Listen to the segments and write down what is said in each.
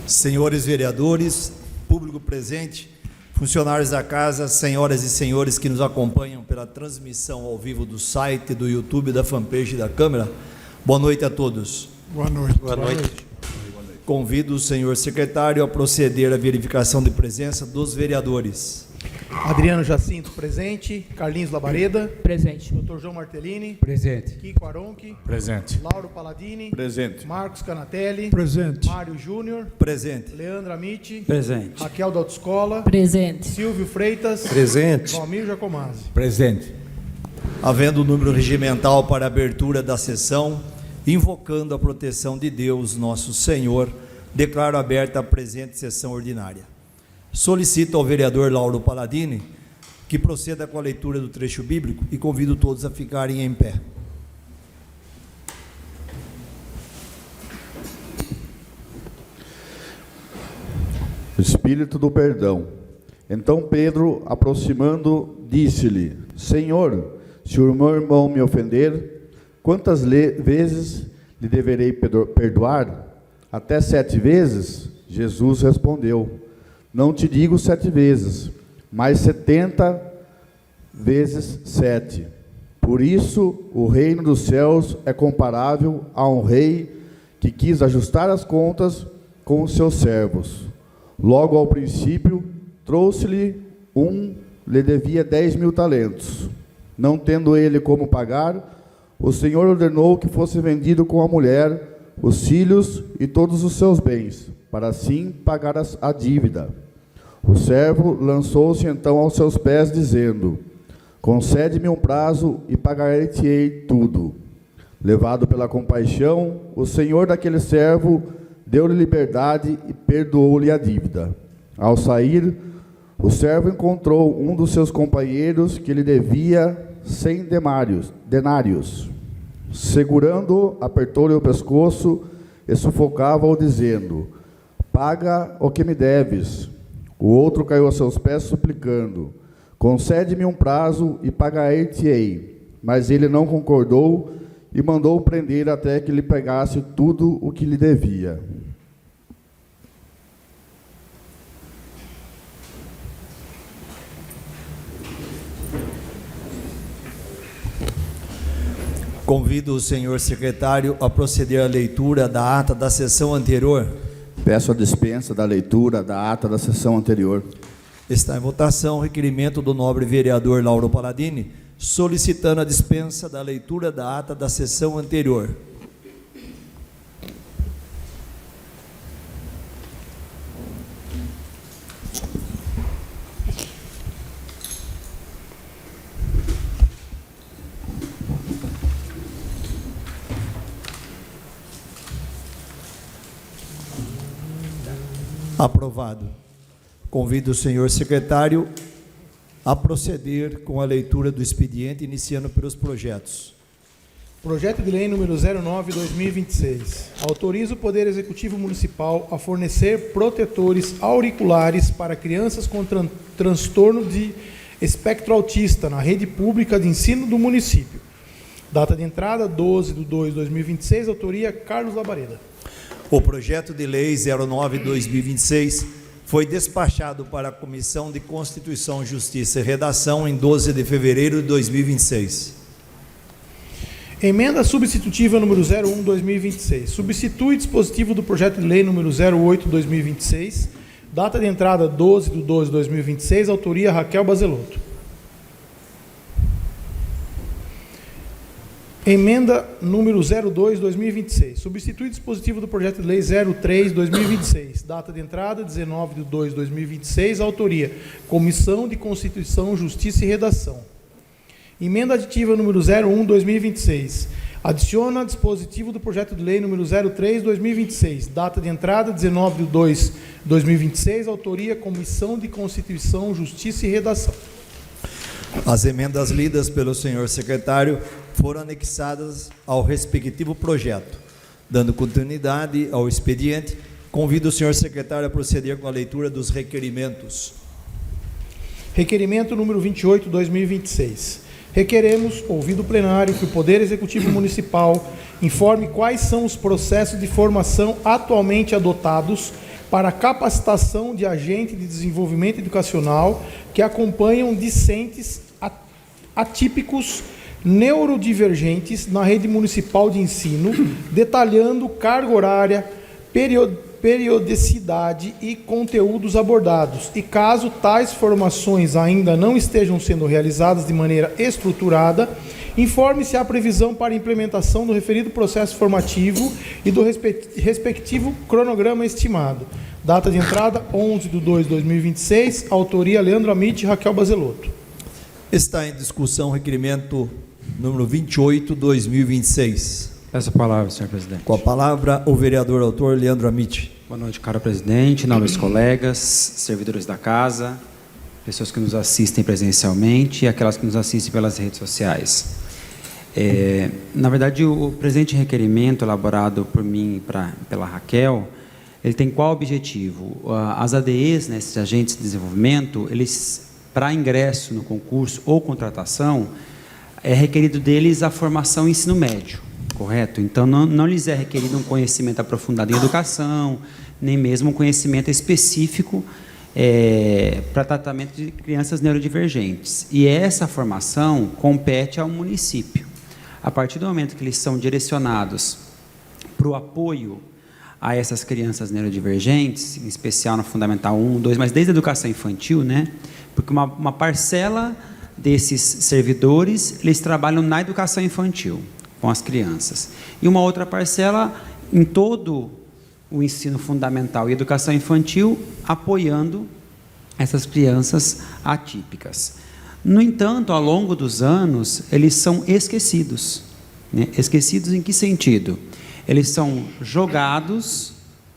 Senhores vereadores, público presente, funcionários da casa, senhoras e senhores que nos acompanham pela transmissão ao vivo do site, do YouTube, da fanpage da Câmara, boa noite a todos. Boa noite. Boa noite. Convido o senhor secretário a proceder à verificação de presença dos vereadores. Adriano Jacinto, presente. Carlinhos Labareda. Presente. Dr. João Martellini. Presente. Kiko Aronchi. Presente. Lauro Paladini. Presente. Marcos Canatelli. Presente. Mário Júnior. Presente. Leandro Amiti. Presente. Raquel da Autoescola. Presente. Silvio Freitas. Presente. Valmir Jacomazzi. Presente. Havendo o número regimental para a abertura da sessão, invocando a proteção de Deus, nosso Senhor, declaro aberta a presente sessão ordinária. Solicito ao vereador Lauro Paladini que proceda com a leitura do trecho bíblico e convido todos a ficarem em pé. Espírito do perdão. Então Pedro, aproximando, disse-lhe: Senhor, se o meu irmão me ofender, quantas vezes lhe deverei perdoar? Até 7 vezes? Jesus respondeu: Não te digo 7 vezes, mas 70 vezes 7. Por isso, o reino dos céus é comparável a um rei que quis ajustar as contas com os seus servos. Logo ao princípio, trouxe-lhe lhe devia 10.000 talentos. Não tendo ele como pagar, o Senhor ordenou que fosse vendido com a mulher, os filhos e todos os seus bens, para assim pagar a dívida. O servo lançou-se então aos seus pés, dizendo: Concede-me um prazo e pagarei-te-ei tudo. Levado pela compaixão, o senhor daquele servo deu-lhe liberdade e perdoou-lhe a dívida. Ao sair, o servo encontrou um dos seus companheiros que lhe devia 100 denários. Segurando-o, apertou-lhe o pescoço e sufocava-o, dizendo: Paga o que me deves. O outro caiu aos seus pés, suplicando: Concede-me um prazo e pagarei-te-ei. Mas ele não concordou e mandou prender até que lhe pagasse tudo o que lhe devia. Convido o senhor secretário a proceder à leitura da ata da sessão anterior. Peço a dispensa da leitura da ata da sessão anterior. Está em votação o requerimento do nobre vereador Lauro Paladini, solicitando a dispensa da leitura da ata da sessão anterior. Aprovado. Convido o senhor secretário a proceder com a leitura do expediente, iniciando pelos projetos. Projeto de lei número 09/2026. Autoriza o Poder Executivo Municipal a fornecer protetores auriculares para crianças com transtorno de espectro autista na rede pública de ensino do município. Data de entrada 12/2/2026, autoria Carlos Labareda. O projeto de lei 09/2026 foi despachado para a Comissão de Constituição, Justiça e Redação em 12 de fevereiro de 2026. Emenda substitutiva número 01/2026. Substitui dispositivo do projeto de lei número 08/2026. Data de entrada 12/12/2026, autoria Raquel Bazelotto. Emenda número 02/2026. Substitui dispositivo do projeto de lei 03/2026. Data de entrada 19/2/2026. Autoria Comissão de Constituição, Justiça e Redação. Emenda aditiva número 01/2026. Adiciona dispositivo do projeto de lei número 03/2026. Data de entrada 19/2/2026. Autoria Comissão de Constituição, Justiça e Redação. As emendas lidas pelo senhor secretário foram anexadas ao respectivo projeto. Dando continuidade ao expediente, convido o senhor secretário a proceder com a leitura dos requerimentos. Requerimento número 28/2026. Requeremos, ouvido o plenário, que o Poder Executivo Municipal informe quais são os processos de formação atualmente adotados para a capacitação de agentes de desenvolvimento educacional que acompanham discentes atípicos neurodivergentes na rede municipal de ensino, detalhando carga horária, periodicidade e conteúdos abordados. E caso tais formações ainda não estejam sendo realizadas de maneira estruturada, informe-se a previsão para implementação do referido processo formativo e do respectivo cronograma estimado. Data de entrada, 11/2/2026, autoria Leandro Amit e Raquel Bazelotto. Está em discussão o requerimento número 28/2026. Peço a palavra, senhor presidente. Com a palavra, o vereador autor Leandro Amit. Boa noite, caro presidente, nobres colegas, servidores da casa, pessoas que nos assistem presencialmente e aquelas que nos assistem pelas redes sociais. Na verdade, o presente requerimento elaborado por mim e pela Raquel, ele tem qual objetivo? As ADEs, né, esses agentes de desenvolvimento, eles, para ingresso no concurso ou contratação, é requerido deles a formação em ensino médio, correto? Então, não lhes é requerido um conhecimento aprofundado em educação, nem mesmo um conhecimento específico para tratamento de crianças neurodivergentes. E essa formação compete ao município. A partir do momento que eles são direcionados para o apoio a essas crianças neurodivergentes, em especial na Fundamental 1, 2, mas desde a educação infantil, né? Porque uma parcela desses servidores, eles trabalham na educação infantil, com as crianças. E uma outra parcela em todo o ensino fundamental e educação infantil, apoiando essas crianças atípicas. No entanto, ao longo dos anos, eles são esquecidos. Né? Esquecidos em que sentido? Eles são jogados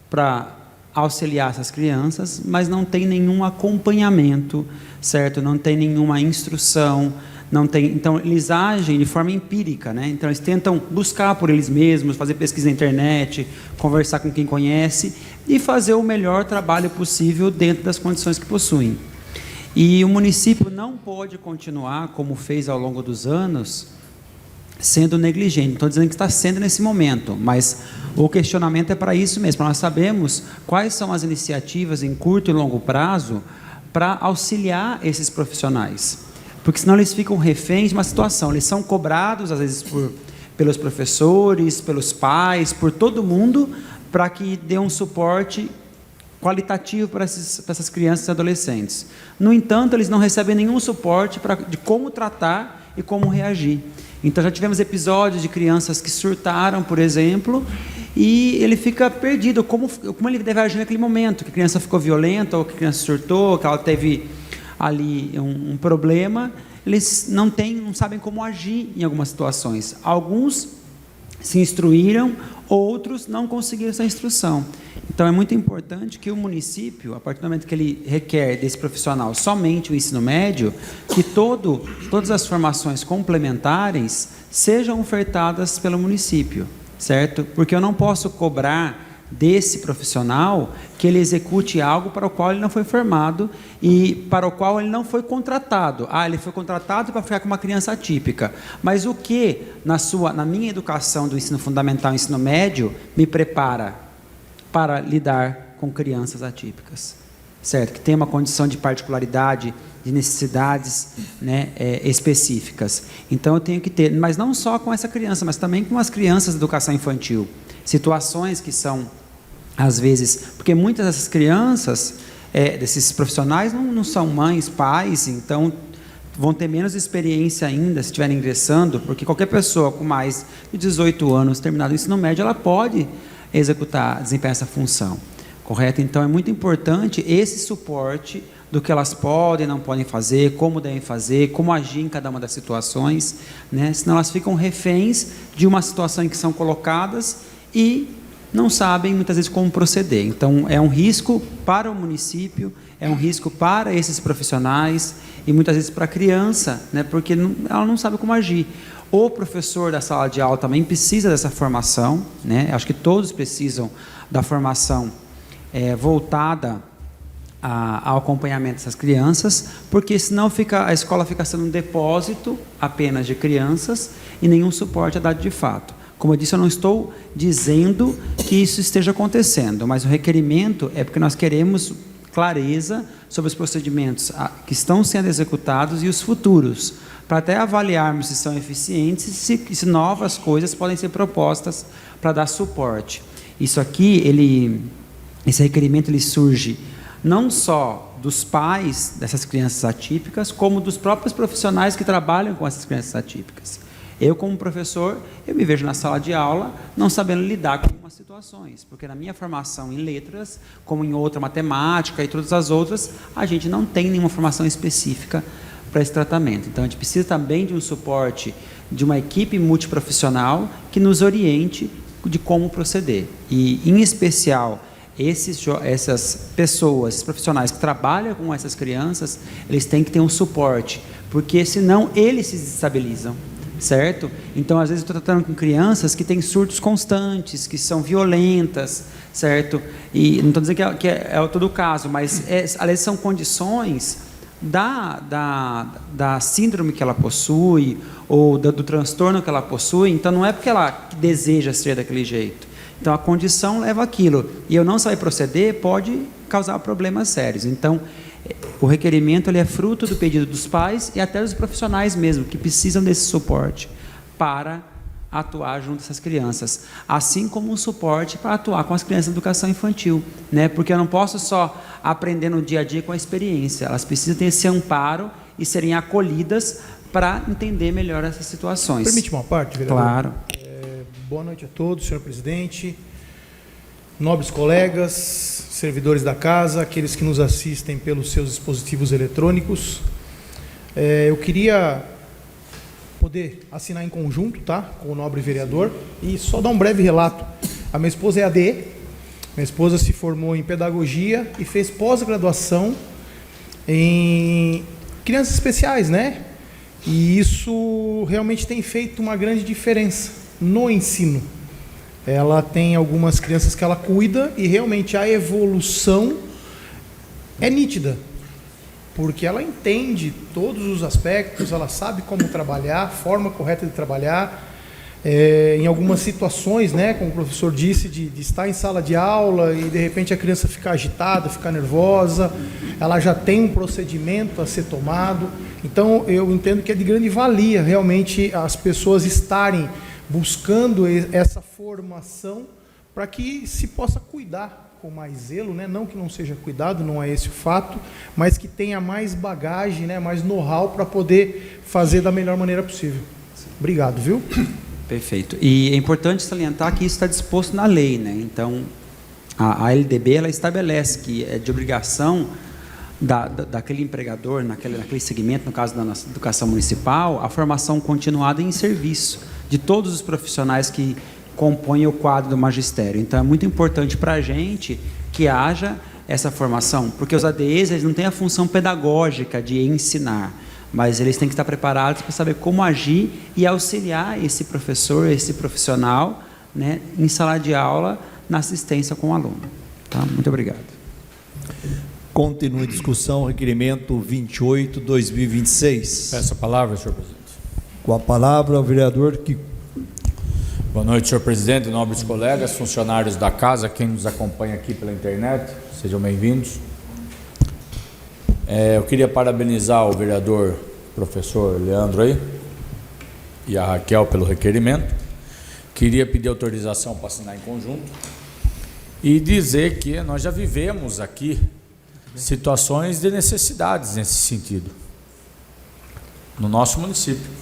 para auxiliar essas crianças, mas não tem nenhum acompanhamento, certo? Não tem nenhuma instrução, não tem. Então, eles agem de forma empírica, né? Então, eles tentam buscar por eles mesmos, fazer pesquisa na internet, conversar com quem conhece e fazer o melhor trabalho possível dentro das condições que possuem. E o município não pode continuar, como fez ao longo dos anos, sendo negligente. Não estou dizendo que está sendo nesse momento, mas o questionamento é para isso mesmo, para nós sabermos quais são as iniciativas em curto e longo prazo para auxiliar esses profissionais. Porque senão eles ficam reféns de uma situação, eles são cobrados, às vezes, pelos professores, pelos pais, por todo mundo, para que dê um suporte qualitativo para essas crianças e adolescentes. No entanto, eles não recebem nenhum suporte de como tratar e como reagir. Então, já tivemos episódios de crianças que surtaram, por exemplo, e ele fica perdido, como ele deve agir naquele momento, que a criança ficou violenta, ou que a criança surtou, que ela teve ali um problema. Eles não sabem como agir em algumas situações. Alguns se instruíram, outros não conseguiram essa instrução. Então, é muito importante que o município, a partir do momento que ele requer desse profissional somente o ensino médio, que todas as formações complementares sejam ofertadas pelo município, certo? Porque eu não posso cobrar desse profissional que ele execute algo para o qual ele não foi formado e para o qual ele não foi contratado. Ele foi contratado para ficar com uma criança atípica. Mas o que, na minha educação do ensino fundamental e ensino médio, me prepara para lidar com crianças atípicas? Certo? Que tem uma condição de particularidade, de necessidades, né, específicas. Então, eu tenho que ter, mas não só com essa criança, mas também com as crianças da educação infantil. Situações que são, às vezes, porque muitas dessas crianças, desses profissionais, não são mães, pais, então vão ter menos experiência ainda se estiverem ingressando, porque qualquer pessoa com mais de 18 anos, terminado o ensino médio, ela pode desempenhar essa função, correto? Então, é muito importante esse suporte do que elas podem e não podem fazer, como devem fazer, como agir em cada uma das situações, né? Senão elas ficam reféns de uma situação em que são colocadas e não sabem muitas vezes como proceder. Então, é um risco para o município, é um risco para esses profissionais e muitas vezes para a criança, né? Porque ela não sabe como agir. O professor da sala de aula também precisa dessa formação, né? Acho que todos precisam da formação voltada ao acompanhamento dessas crianças, porque senão a escola fica sendo um depósito apenas de crianças e nenhum suporte é dado de fato. Como eu disse, eu não estou dizendo que isso esteja acontecendo, mas o requerimento é porque nós queremos clareza sobre os procedimentos que estão sendo executados e os futuros, para até avaliarmos se são eficientes e se novas coisas podem ser propostas para dar suporte. Isso aqui, esse requerimento ele surge não só dos pais dessas crianças atípicas, como dos próprios profissionais que trabalham com essas crianças atípicas. Eu, como professor, eu me vejo na sala de aula não sabendo lidar com algumas situações, porque na minha formação em letras, como em outra matemática e todas as outras, a gente não tem nenhuma formação específica para esse tratamento. Então, a gente precisa também de um suporte de uma equipe multiprofissional que nos oriente de como proceder. E, em especial, essas pessoas, esses profissionais que trabalham com essas crianças, eles têm que ter um suporte, porque senão eles se desestabilizam. Certo? Então, às vezes, eu estou tratando com crianças que têm surtos constantes, que são violentas, certo? E não estou dizendo que é todo o caso, mas às vezes são condições da síndrome que ela possui, ou do transtorno que ela possui, então não é porque ela deseja ser daquele jeito. Então, a condição leva aquilo, e eu não saber proceder pode causar problemas sérios. Então, o requerimento ele é fruto do pedido dos pais e até dos profissionais mesmo, que precisam desse suporte para atuar junto a essas crianças, assim como um suporte para atuar com as crianças da educação infantil, né? Porque eu não posso só aprender no dia a dia com a experiência, elas precisam ter esse amparo e serem acolhidas para entender melhor essas situações. Permite uma parte, vereador? Claro. Boa noite a todos, senhor presidente, nobres colegas, servidores da casa, aqueles que nos assistem pelos seus dispositivos eletrônicos. Eu queria poder assinar em conjunto, tá, com o nobre vereador, e só dar um breve relato. A minha esposa é ADE, minha esposa se formou em pedagogia e fez pós-graduação em crianças especiais, né? E isso realmente tem feito uma grande diferença no ensino. Ela tem algumas crianças que ela cuida e realmente a evolução é nítida, porque ela entende todos os aspectos, ela sabe como trabalhar, a forma correta de trabalhar. Em algumas situações, né, como o professor disse, de estar em sala de aula e de repente a criança ficar agitada, ficar nervosa, ela já tem um procedimento a ser tomado. Então eu entendo que é de grande valia realmente as pessoas estarem buscando essa formação para que se possa cuidar com mais zelo, né? Não que não seja cuidado, não é esse o fato, mas que tenha mais bagagem, né? Mais know-how para poder fazer da melhor maneira possível. Obrigado, viu? Perfeito. E é importante salientar que isso está disposto na lei, né? Então, a LDB ela estabelece que é de obrigação daquele empregador, naquele segmento, no caso da nossa educação municipal, a formação continuada em serviço de todos os profissionais que compõem o quadro do magistério. Então, é muito importante para a gente que haja essa formação, porque os ADEs eles não têm a função pedagógica de ensinar, mas eles têm que estar preparados para saber como agir e auxiliar esse professor, esse profissional, né, em sala de aula, na assistência com o aluno. Tá? Muito obrigado. Continue a discussão, requerimento 28/2026. Peço a palavra, senhor presidente. Com a palavra, o vereador Kiko. Boa noite, senhor presidente, nobres colegas, funcionários da casa, quem nos acompanha aqui pela internet, sejam bem-vindos. Eu queria parabenizar o vereador professor Leandro aí e a Raquel pelo requerimento. Queria pedir autorização para assinar em conjunto e dizer que nós já vivemos aqui situações de necessidades nesse sentido no nosso município.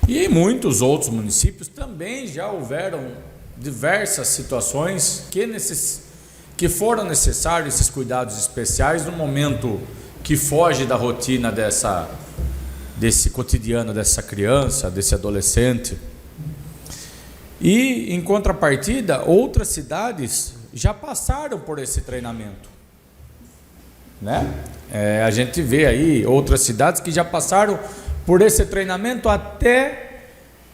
E em muitos outros municípios também já houveram diversas situações que foram necessários esses cuidados especiais no momento que foge da rotina desse cotidiano dessa criança, desse adolescente. E, em contrapartida, outras cidades já passaram por esse treinamento, né? A gente vê aí outras cidades que já passaram por esse treinamento, até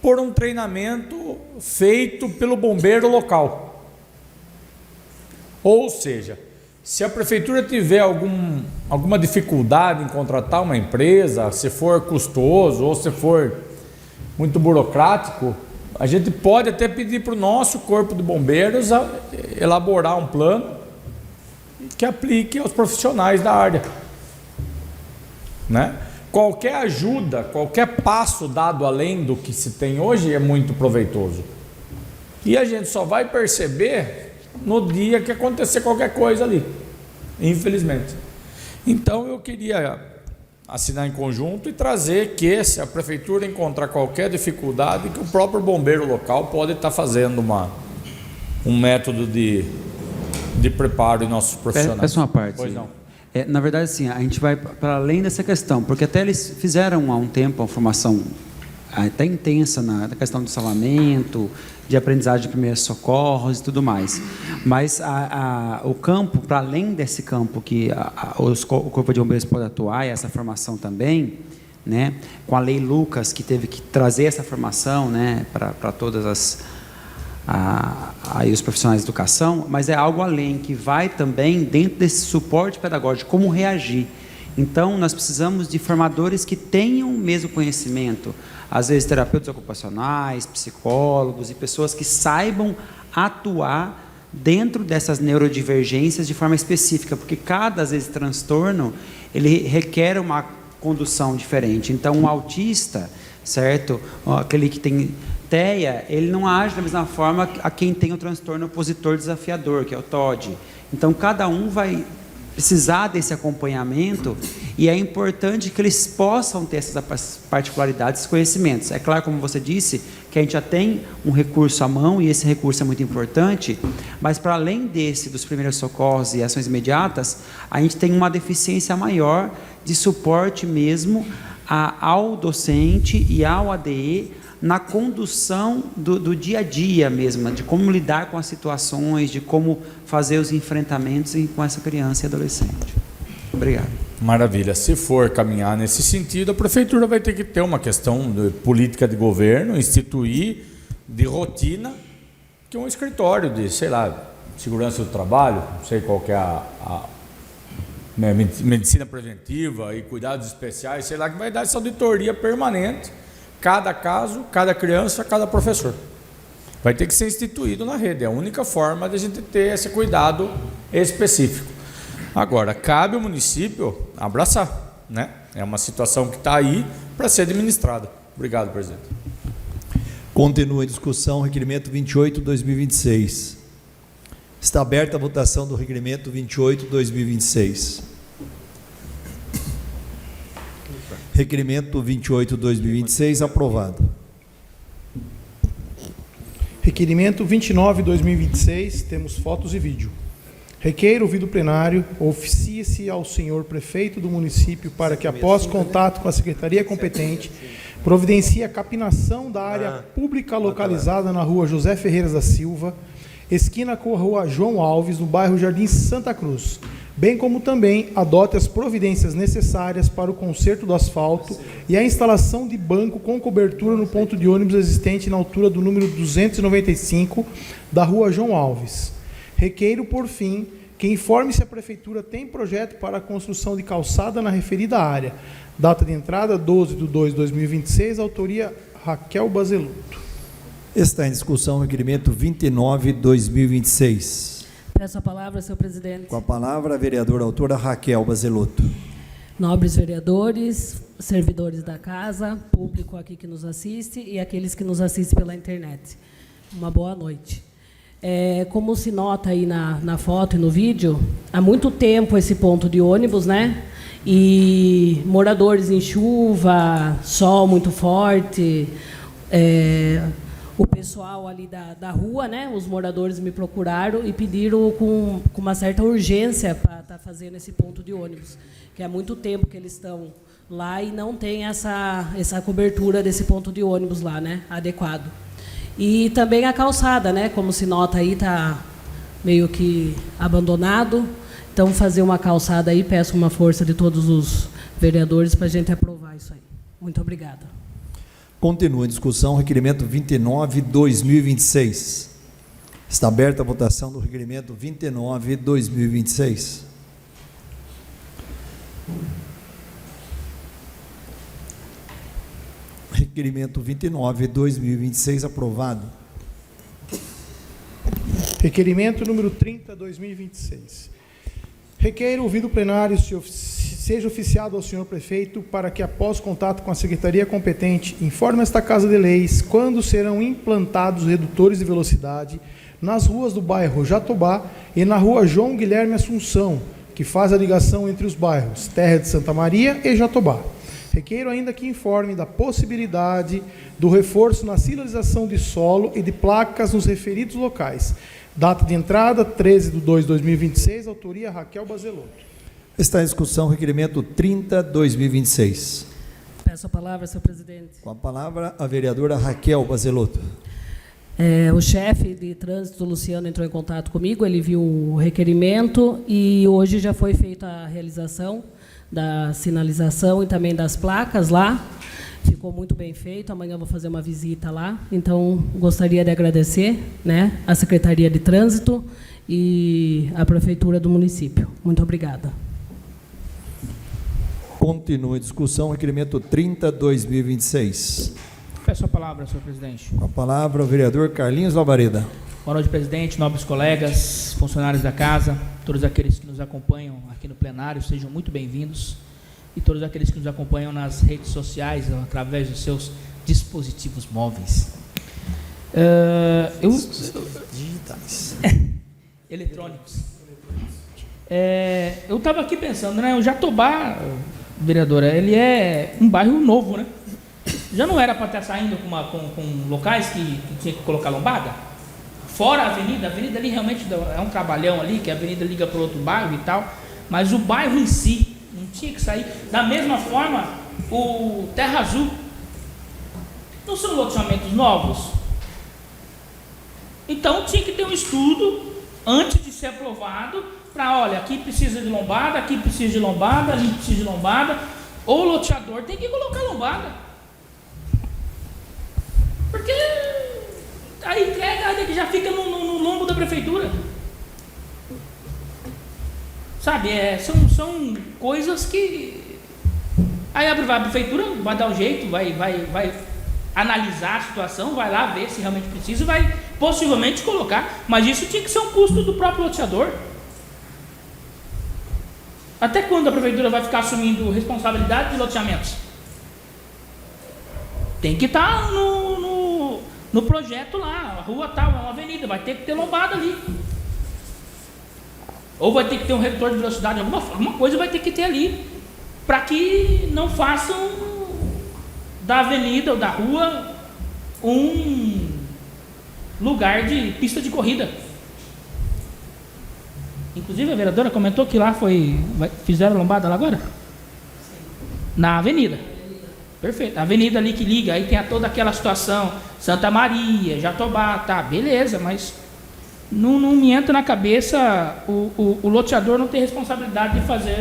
por um treinamento feito pelo bombeiro local. Ou seja, se a prefeitura tiver alguma dificuldade em contratar uma empresa, se for custoso ou se for muito burocrático, A gente pode até pedir para o nosso corpo de bombeiros elaborar um plano que aplique aos profissionais da área, né? Qualquer ajuda, qualquer passo dado além do que se tem hoje é muito proveitoso. E a gente só vai perceber no dia que acontecer qualquer coisa ali, infelizmente. Então eu queria assinar em conjunto e trazer que, se a prefeitura encontrar qualquer dificuldade, que o próprio bombeiro local pode estar fazendo um método de preparo em nossos profissionais. Peço uma parte. Pois não. Na verdade, sim, a gente vai para além dessa questão, porque até eles fizeram há um tempo uma formação até intensa na questão do salvamento, de aprendizagem de primeiros socorros e tudo mais. Mas o campo, para além desse campo que o Corpo de Bombeiros pode atuar, e essa formação também, né, com a Lei Lucas, que teve que trazer essa formação, né, para todas aí os profissionais de educação, mas é algo além, que vai também dentro desse suporte pedagógico, como reagir. Então, nós precisamos de formadores que tenham o mesmo conhecimento, às vezes terapeutas ocupacionais, psicólogos e pessoas que saibam atuar dentro dessas neurodivergências de forma específica, porque cada, às vezes, transtorno, ele requer uma condução diferente. Então, um autista, certo? Aquele que tem TEA, ele não age da mesma forma a quem tem o transtorno opositor desafiador, que é o TOD. Então, cada um vai precisar desse acompanhamento, e é importante que eles possam ter essas particularidades, esses conhecimentos. É claro, como você disse, que a gente já tem um recurso à mão, e esse recurso é muito importante, mas para além dos primeiros socorros e ações imediatas, a gente tem uma deficiência maior de suporte mesmo ao docente e ao ADE, na condução do dia a dia mesmo, de como lidar com as situações, de como fazer os enfrentamentos com essa criança e adolescente. Obrigado. Maravilha. Se for caminhar nesse sentido, a prefeitura vai ter que ter uma questão de política de governo, instituir de rotina, que um escritório de, sei lá, segurança do trabalho, não sei qual que é medicina preventiva e cuidados especiais, sei lá, que vai dar essa auditoria permanente, cada caso, cada criança, cada professor. Vai ter que ser instituído na rede, é a única forma de a gente ter esse cuidado específico. Agora, cabe ao município abraçar, né? É uma situação que está aí para ser administrada. Obrigado, presidente. Continua a discussão, requerimento 28/2026. Está aberta a votação do requerimento 28/2026. Requerimento 28/2026, aprovado. Requerimento 29/2026, temos fotos e vídeo. Requeiro, ouvido plenário, oficie-se ao senhor prefeito do município para que, após contato com a secretaria competente, providencie a capinação da área pública localizada na rua José Ferreiras da Silva, esquina com a rua João Alves, no bairro Jardim Santa Cruz, bem como também adote as providências necessárias para o conserto do asfalto e a instalação de banco com cobertura no ponto de ônibus existente na altura do número 295 da rua João Alves. Requeiro, por fim, que informe se a prefeitura tem projeto para a construção de calçada na referida área. Data de entrada 12/2/2026, autoria Raquel Bazelotto. Está em discussão o requerimento 29/2026. Peço a palavra, senhor presidente. Com a palavra, a vereadora autora Raquel Bazelotto. Nobres vereadores, servidores da casa, público aqui que nos assiste e aqueles que nos assistem pela internet. Uma boa noite. Como se nota aí na foto e no vídeo, há muito tempo esse ponto de ônibus, né? E moradores em chuva, sol muito forte, o pessoal ali da rua, né? Os moradores me procuraram e pediram com uma certa urgência para estar fazendo esse ponto de ônibus, que há muito tempo que eles estão lá e não tem essa cobertura desse ponto de ônibus lá, né? Adequado. E também a calçada, né? Como se nota aí, está meio que abandonado. Então, fazer uma calçada aí, peço uma força de todos os vereadores para a gente aprovar isso aí. Muito obrigada. Continua a discussão, requerimento 29/2026. Está aberta a votação do requerimento 29/2026. requerimento 29/2026 aprovado. Requerimento número 30/2026. Requeiro, ouvido o plenário, seja oficiado ao senhor prefeito para que, após contato com a secretaria competente, informe esta Casa de Leis quando serão implantados redutores de velocidade nas ruas do bairro Jatobá e na rua João Guilherme Assunção, que faz a ligação entre os bairros Terra de Santa Maria e Jatobá. Requeiro ainda que informe da possibilidade do reforço na sinalização de solo e de placas nos referidos locais. Data de entrada, 13/2/2026, autoria Raquel Bazelotto. Está em discussão o requerimento 30/2026. Peço a palavra, senhor presidente. Com a palavra, a vereadora Raquel Bazelotto. O chefe de trânsito, Luciano, entrou em contato comigo, ele viu o requerimento e hoje já foi feita a realização da sinalização e também das placas lá. Ficou muito bem feito, amanhã eu vou fazer uma visita lá. Então, gostaria de agradecer, né, a Secretaria de Trânsito e a Prefeitura do município. Muito obrigada. Continua em discussão o requerimento 30/2026. Peço a palavra, senhor presidente. Com a palavra, o vereador Carlinhos Lavareda. Boa noite, presidente, nobres colegas, funcionários da casa, todos aqueles que nos acompanham aqui no plenário, sejam muito bem-vindos. E todos aqueles que nos acompanham nas redes sociais, através dos seus dispositivos móveis. Digitais. Eletrônicos. Eu estava aqui pensando, né? O Jatobá, vereadora, ele é um bairro novo, né? Já não era para estar saindo com locais que tinha que colocar lombada? Fora a avenida ali realmente é um trabalhão ali, que a avenida liga para outro bairro e tal, mas o bairro em si não tinha que sair. Da mesma forma, o Terra Azul. Não são loteamentos novos? Então tinha que ter um estudo antes de ser aprovado para, olha, aqui precisa de lombada, aqui precisa de lombada, ali precisa de lombada. Ou o loteador tem que colocar lombada. Porque a entrega já fica no lombo da prefeitura. Sabe, são coisas que... Aí a prefeitura vai dar um jeito, vai analisar a situação, vai lá ver se realmente precisa, vai possivelmente colocar, mas isso tinha que ser um custo do próprio loteador. Até quando a prefeitura vai ficar assumindo responsabilidade de loteamentos? Tem que estar no projeto lá, a rua tal, é uma avenida, vai ter que ter lombada ali. Ou vai ter que ter um redutor de velocidade, alguma coisa vai ter que ter ali, para que não façam da avenida ou da rua um lugar de pista de corrida. Inclusive a vereadora comentou que lá fizeram lombada lá agora? Na avenida. Perfeito. A avenida ali que liga, aí tem toda aquela situação, Santa Maria, Jatobá, tá, beleza, mas não me entra na cabeça o loteador não ter responsabilidade de fazer,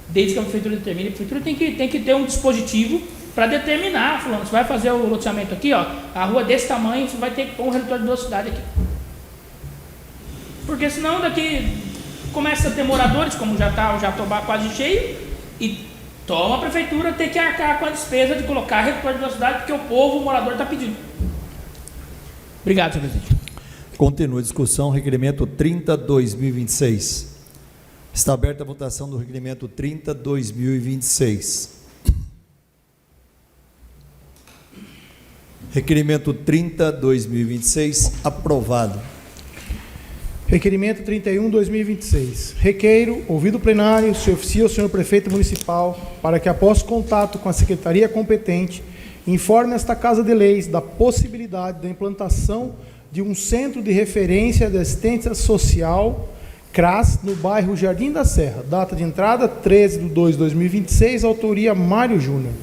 desde que a prefeitura determine. A prefeitura tem que ter um dispositivo para determinar, falando, você vai fazer o loteamento aqui, ó, a rua desse tamanho, você vai ter que pôr um redutor de velocidade aqui. Porque senão daqui começa a ter moradores, como já está o Jatobá quase cheio, e toma a prefeitura ter que arcar com a despesa de colocar redutor de velocidade, porque o morador está pedindo. Obrigado, senhor presidente. Continua a discussão, requerimento 30/2026. Está aberta a votação do requerimento 30/2026. Requerimento 30/2026, aprovado. Requerimento 31/2026. Requeiro, ouvido o plenário, se oficia ao senhor prefeito municipal para que, após contato com a secretaria competente, informe esta Casa de Leis da possibilidade da implantação de um centro de referência de assistência social, CRAS, no bairro Jardim da Serra. Data de entrada, 13/2/2026, autoria Mário Júnior.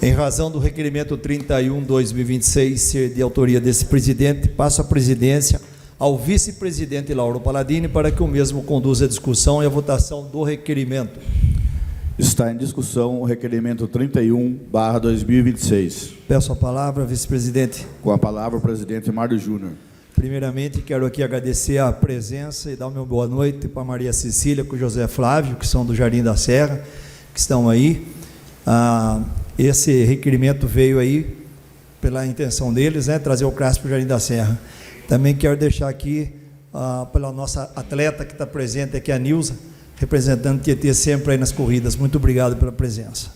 Em razão do requerimento 31/2026 ser de autoria desse presidente, passo a presidência ao vice-presidente Lauro Paladini para que o mesmo conduza a discussão e a votação do requerimento. Está em discussão o requerimento 31/2026. Peço a palavra, vice-presidente. Com a palavra, o presidente Mário Júnior. Primeiramente, quero aqui agradecer a presença e dar o meu boa noite para Maria Cecília e para o José Flávio, que são do Jardim da Serra, que estão aí. Esse requerimento veio aí pela intenção deles, né, trazer o CRAS para o Jardim da Serra. Também quero deixar aqui pela nossa atleta que está presente aqui, a Nilza, representando Tietê sempre aí nas corridas. Muito obrigado pela presença.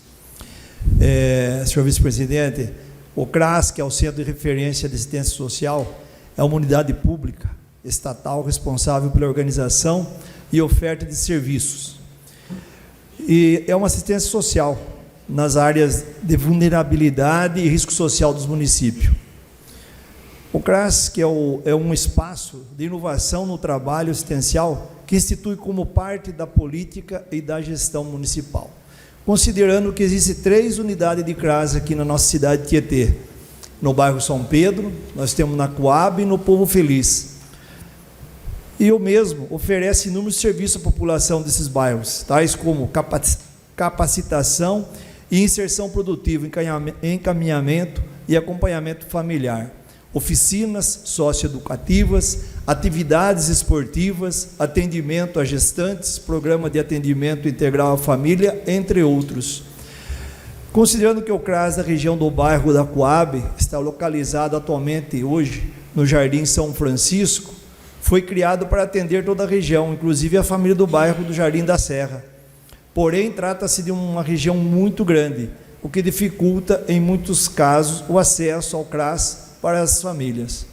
Senhor vice-presidente, o CRAS, que é o Centro de Referência de Assistência Social, é uma unidade pública estatal responsável pela organização e oferta de serviços. E é uma assistência social nas áreas de vulnerabilidade e risco social dos municípios. O CRAS, que é um espaço de inovação no trabalho assistencial que institui como parte da política e da gestão municipal. Considerando que existem 3 unidades de CRAS aqui na nossa cidade de Tietê, no bairro São Pedro, nós temos na Coab e no Povo Feliz. E o mesmo oferece inúmeros serviços à população desses bairros, tais como capacitação e inserção produtiva, encaminhamento e acompanhamento familiar, oficinas socioeducativas, atividades esportivas, atendimento a gestantes, programa de atendimento integral à família, entre outros. Considerando que o CRAS da região do bairro da Coab está localizado atualmente hoje no Jardim São Francisco, foi criado para atender toda a região, inclusive a família do bairro do Jardim da Serra. Porém, trata-se de uma região muito grande, o que dificulta, em muitos casos, o acesso ao CRAS para as famílias.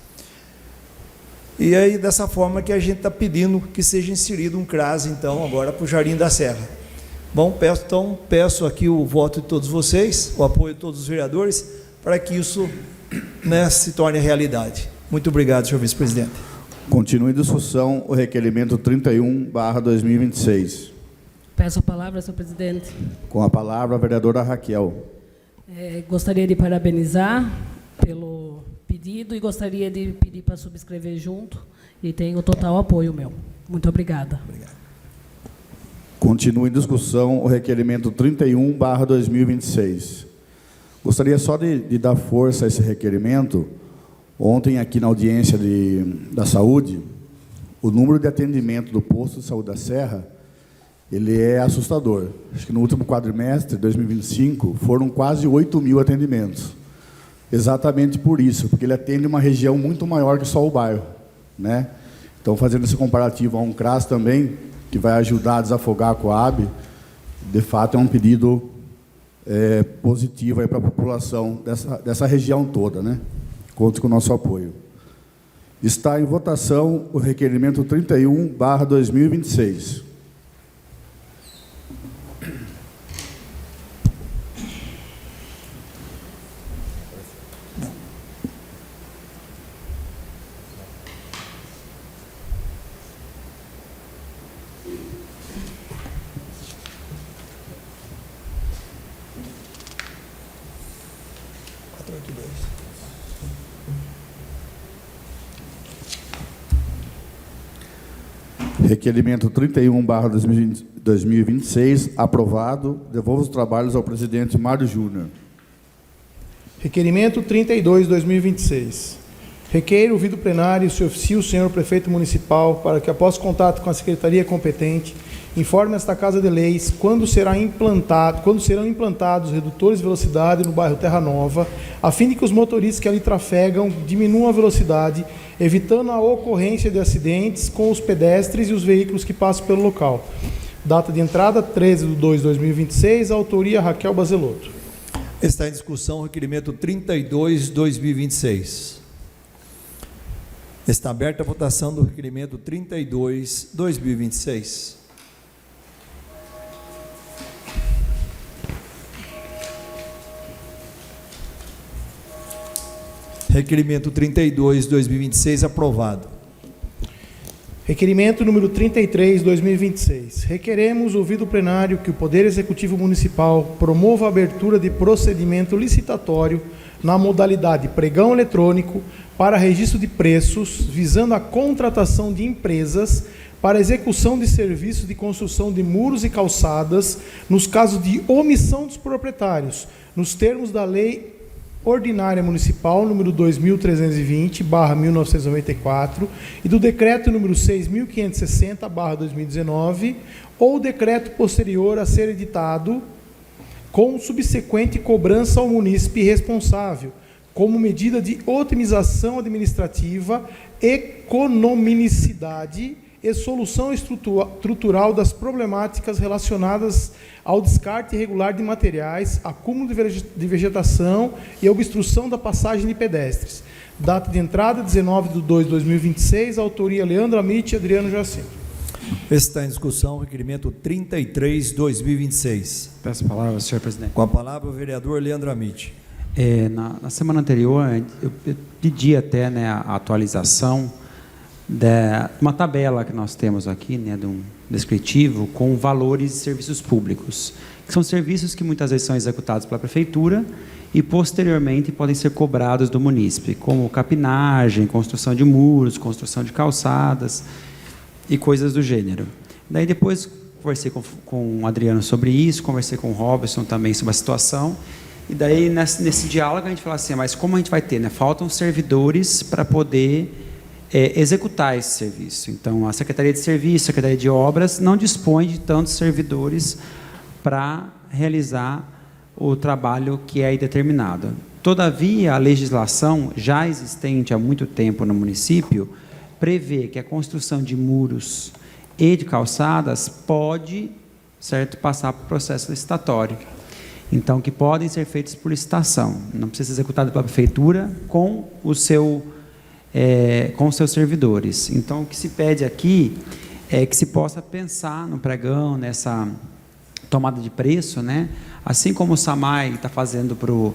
E aí, dessa forma que a gente está pedindo que seja inserido um CRAS, então, agora para o Jardim da Serra. Bom, peço aqui o voto de todos vocês, o apoio de todos os vereadores, para que isso, né, se torne realidade. Muito obrigado, senhor vice-presidente. Continue em discussão o requerimento 31/2026. Peço a palavra, senhor presidente. Com a palavra, a vereadora Raquel. Gostaria de parabenizar pelo pedido e gostaria de pedir para subscrever junto, e tenho total apoio meu. Muito obrigada. Continue em discussão o requerimento 31/2026. Gostaria só de dar força a esse requerimento. Ontem, aqui na audiência da saúde, o número de atendimento do posto de saúde da Serra, ele é assustador. Acho que no último quadrimestre de 2025, foram quase 8.000 atendimentos. Exatamente por isso, porque ele atende uma região muito maior que só o bairro, né? Então, fazendo esse comparativo a um CRAS também, que vai ajudar a desafogar a Coab, de fato é um pedido positivo para a população dessa região toda, né? Conte com o nosso apoio. Está em votação o requerimento 31/2026. Requerimento 31/2026, aprovado. Devolvo os trabalhos ao presidente Mário Júnior. Requerimento 32/2026. Requeiro, ouvido plenário, se oficie o senhor prefeito municipal para que, após contato com a secretaria competente, informe esta Casa de Leis quando serão implantados redutores de velocidade no bairro Terra Nova, a fim de que os motoristas que ali trafegam diminuam a velocidade, evitando a ocorrência de acidentes com os pedestres e os veículos que passam pelo local. Data de entrada 13/2/2026, autoria Raquel Bazelotto. Está em discussão o requerimento 32/2026. Está aberta a votação do requerimento 32/2026. Requerimento 32/2026 aprovado. Requerimento número 33/2026. Requeremos, ouvido o plenário, que o Poder Executivo Municipal promova a abertura de procedimento licitatório na modalidade pregão eletrônico para registro de preços, visando a contratação de empresas para execução de serviços de construção de muros e calçadas, nos casos de omissão dos proprietários, nos termos da Lei Ordinária Municipal número 2320/1994 e do Decreto número 6.560/2019, ou decreto posterior a ser editado, com subsequente cobrança ao munícipe responsável, como medida de otimização administrativa, economicidade e solução estrutural das problemáticas relacionadas ao descarte irregular de materiais, acúmulo de vegetação e obstrução da passagem de pedestres. Data de entrada, 19/2/2026, autoria Leandro Amit e Adriano Jacinto. Está em discussão o requerimento 33/2026. Peço a palavra, senhor presidente. Com a palavra o vereador Leandro Amit. Na semana anterior, eu pedi até, né, a atualização de uma tabela que nós temos aqui, né, de um descritivo com valores de serviços públicos, que são serviços que muitas vezes são executados pela prefeitura e posteriormente podem ser cobrados do munícipe, como capinagem, construção de muros, construção de calçadas e coisas do gênero. Daí depois conversei com o Adriano sobre isso, conversei com o Robson também sobre a situação, e daí nesse diálogo a gente falou assim, mas como a gente vai ter, né? Faltam servidores para poder executar esse serviço. Então, a Secretaria de Serviço, a Secretaria de Obras não dispõe de tantos servidores para realizar o trabalho que é aí determinado. Todavia, a legislação já existente há muito tempo no município prevê que a construção de muros e de calçadas pode, certo, passar por processo licitatório. Então, que podem ser feitos por licitação. Não precisa ser executado pela prefeitura com os seus servidores. Então, o que se pede aqui é que se possa pensar no pregão, nessa tomada de preço, né? Assim como o SAMAI está fazendo para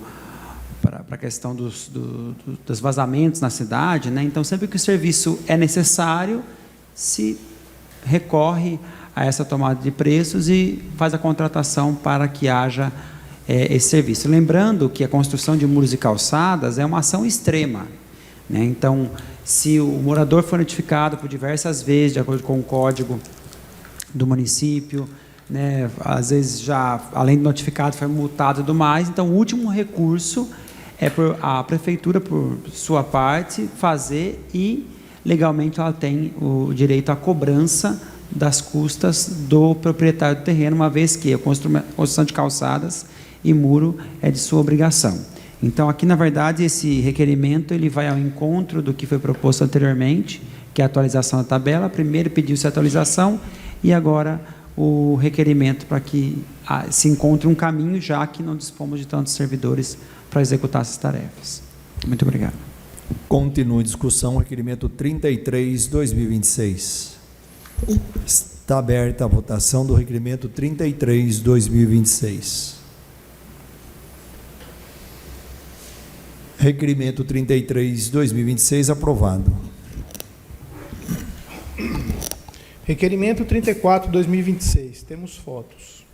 a questão dos vazamentos na cidade, né? Então, sempre que o serviço é necessário, se recorre a essa tomada de preços e faz a contratação para que haja esse serviço. Lembrando que a construção de muros e calçadas é uma ação extrema, né? Então, se o morador for notificado por diversas vezes, de acordo com o código do município, né, às vezes já, além de notificado, foi multado e tudo mais, então o último recurso é por a prefeitura, por sua parte, fazer, e legalmente ela tem o direito à cobrança das custas do proprietário do terreno, uma vez que a construção de calçadas e muro é de sua obrigação. Então, aqui, na verdade, esse requerimento ele vai ao encontro do que foi proposto anteriormente, que é a atualização da tabela. Primeiro pediu-se a atualização e agora o requerimento para que se encontre um caminho, já que não dispomos de tantos servidores para executar essas tarefas. Muito obrigado. Continua em discussão o requerimento 33/2026. Está aberta a votação do requerimento 33/2026. Requerimento 33/2026 aprovado. Requerimento 34/2026. Temos fotos.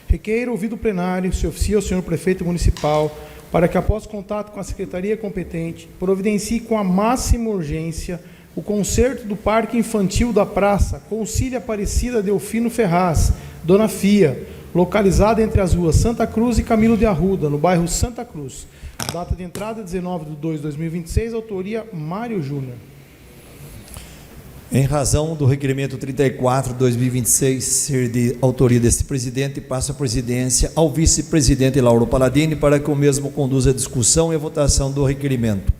Requeiro, ouvido o plenário, se oficia ao senhor prefeito municipal para que, após contato com a secretaria competente, providencie com a máxima urgência o conserto do Parque Infantil da Praça Concília Aparecida Delfino Ferraz, Dona Fia, localizada entre as ruas Santa Cruz e Camilo de Arruda, no bairro Santa Cruz. Data de entrada, 19/2/2026, autoria Mário Júnior. Em razão do requerimento 34/2026 ser de autoria desse presidente, passo a presidência ao vice-presidente Lauro Paladini para que o mesmo conduza a discussão e a votação do requerimento.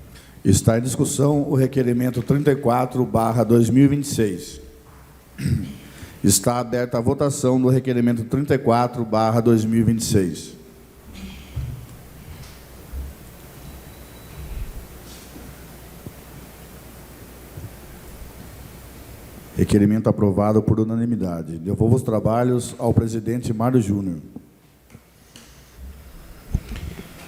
Está em discussão o requerimento 34/2026. Está aberta a votação do requerimento 34/2026. Requerimento aprovado por unanimidade. Devolvo os trabalhos ao presidente Mário Júnior.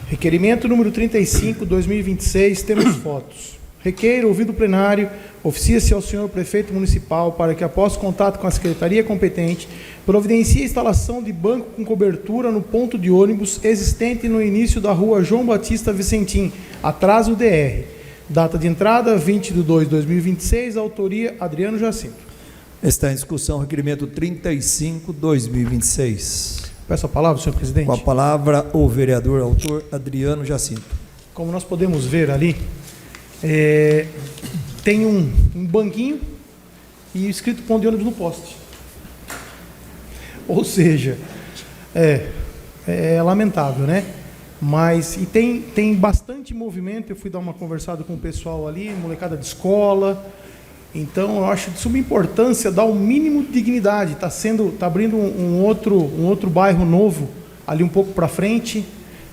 Requerimento número 35/2026, temos fotos. Requeiro, ouvido o plenário, oficia-se ao senhor prefeito municipal para que, após contato com a secretaria competente, providencie a instalação de banco com cobertura no ponto de ônibus existente no início da rua João Batista Vicentim, atrás do DR. Data de entrada, 20/2/2026, autoria Adriano Jacinto. Está em discussão o requerimento 35/2026. Peço a palavra, senhor presidente. Com a palavra o vereador autor Adriano Jacinto. Como nós podemos ver ali, tem um banquinho e escrito ponto de ônibus no poste. Ou seja, é lamentável, né? Mas, e tem bastante movimento, eu fui dar uma conversada com o pessoal ali, molecada de escola, então eu acho de suma importância dar o mínimo de dignidade, está abrindo um outro bairro novo, ali um pouco para frente,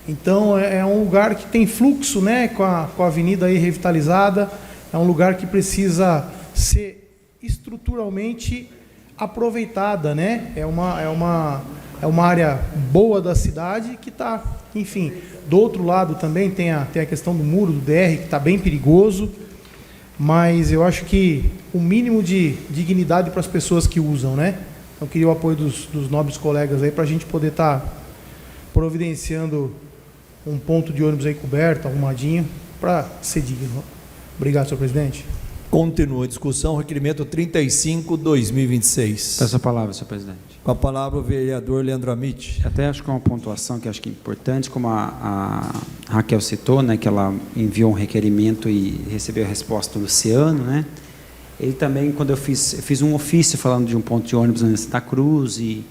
então é um lugar que tem fluxo, né, com a avenida aí revitalizada, é um lugar que precisa ser estruturalmente aproveitada, né, é uma área boa da cidade que está, enfim, do outro lado também tem a questão do muro do DR, que está bem perigoso, mas eu acho que o mínimo de dignidade para as pessoas que usam, né? Então, queria o apoio dos nobres colegas aí para a gente poder estar providenciando um ponto de ônibus aí coberto, arrumadinho, para ser digno. Obrigado, senhor presidente. Continua a discussão, requerimento 35/2026. Peço a palavra, senhor presidente. Com a palavra o vereador Leandro Amit. Até acho que é uma pontuação que acho que é importante, como a Raquel citou, né, que ela enviou um requerimento e recebeu a resposta do Luciano, né? Ele também, quando eu fiz um ofício falando de um ponto de ônibus na Santa Cruz e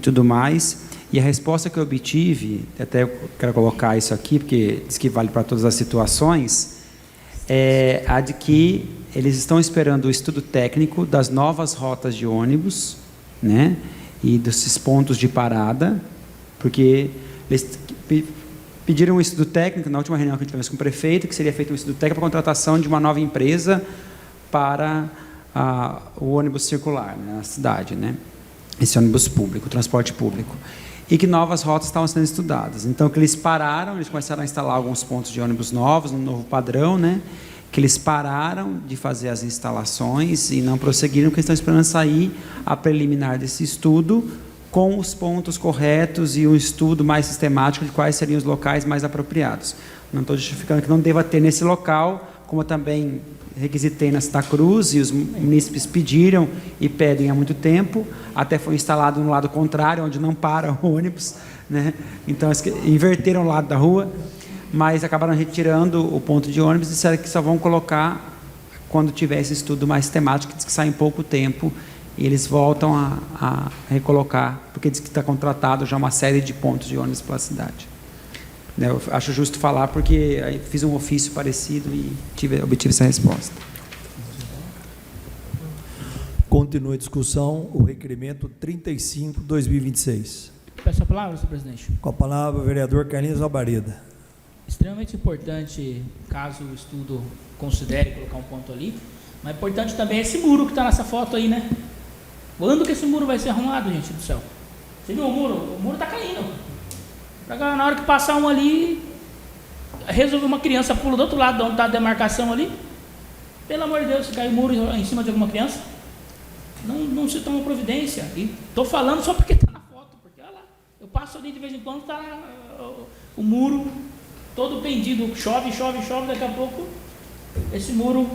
tudo mais, e a resposta que eu obtive, até eu quero colocar isso aqui, porque diz que vale para todas as situações, é a de que eles estão esperando o estudo técnico das novas rotas de ônibus, né? E desses pontos de parada, porque eles pediram um estudo técnico na última reunião que a gente tivemos com o prefeito, que seria feito um estudo técnico para a contratação de uma nova empresa para o ônibus circular, né, na cidade, né? Esse ônibus público, transporte público. E que novas rotas estavam sendo estudadas. Então, que eles pararam, eles começaram a instalar alguns pontos de ônibus novos, um novo padrão, né? Que eles pararam de fazer as instalações e não prosseguiram, porque estão esperando sair a preliminar desse estudo com os pontos corretos e um estudo mais sistemático de quais seriam os locais mais apropriados. Não estou justificando que não deva ter nesse local, como eu também requisitei na Santa Cruz, e os munícipes pediram e pedem há muito tempo, até foi instalado no lado contrário, onde não para o ônibus, né? Então, inverteram o lado da rua, mas acabaram retirando o ponto de ônibus e disseram que só vão colocar quando tiver esse estudo mais temático, que diz que sai em pouco tempo, e eles voltam a recolocar, porque diz que está contratado já uma série de pontos de ônibus pela cidade. Eu acho justo falar, porque aí fiz um ofício parecido e obtive essa resposta. Continua a discussão, o requerimento 35/2026. Peço a palavra, senhor presidente. Com a palavra o vereador Carlinhos Albareda. Extremamente importante, caso o estudo considere colocar um ponto ali, mas importante também é esse muro que está nessa foto aí, né? Quando que esse muro vai ser arrumado, gente do céu? Você viu o muro? O muro está caindo. Na hora que passar um ali, resolve uma criança pula do outro lado de onde está a demarcação ali. Pelo amor de Deus, se cair o muro em cima de alguma criança, não se toma providência. E estou falando só porque está na foto, porque olha lá, eu passo ali de vez em quando, está o muro todo pendido, chove, daqui a pouco esse muro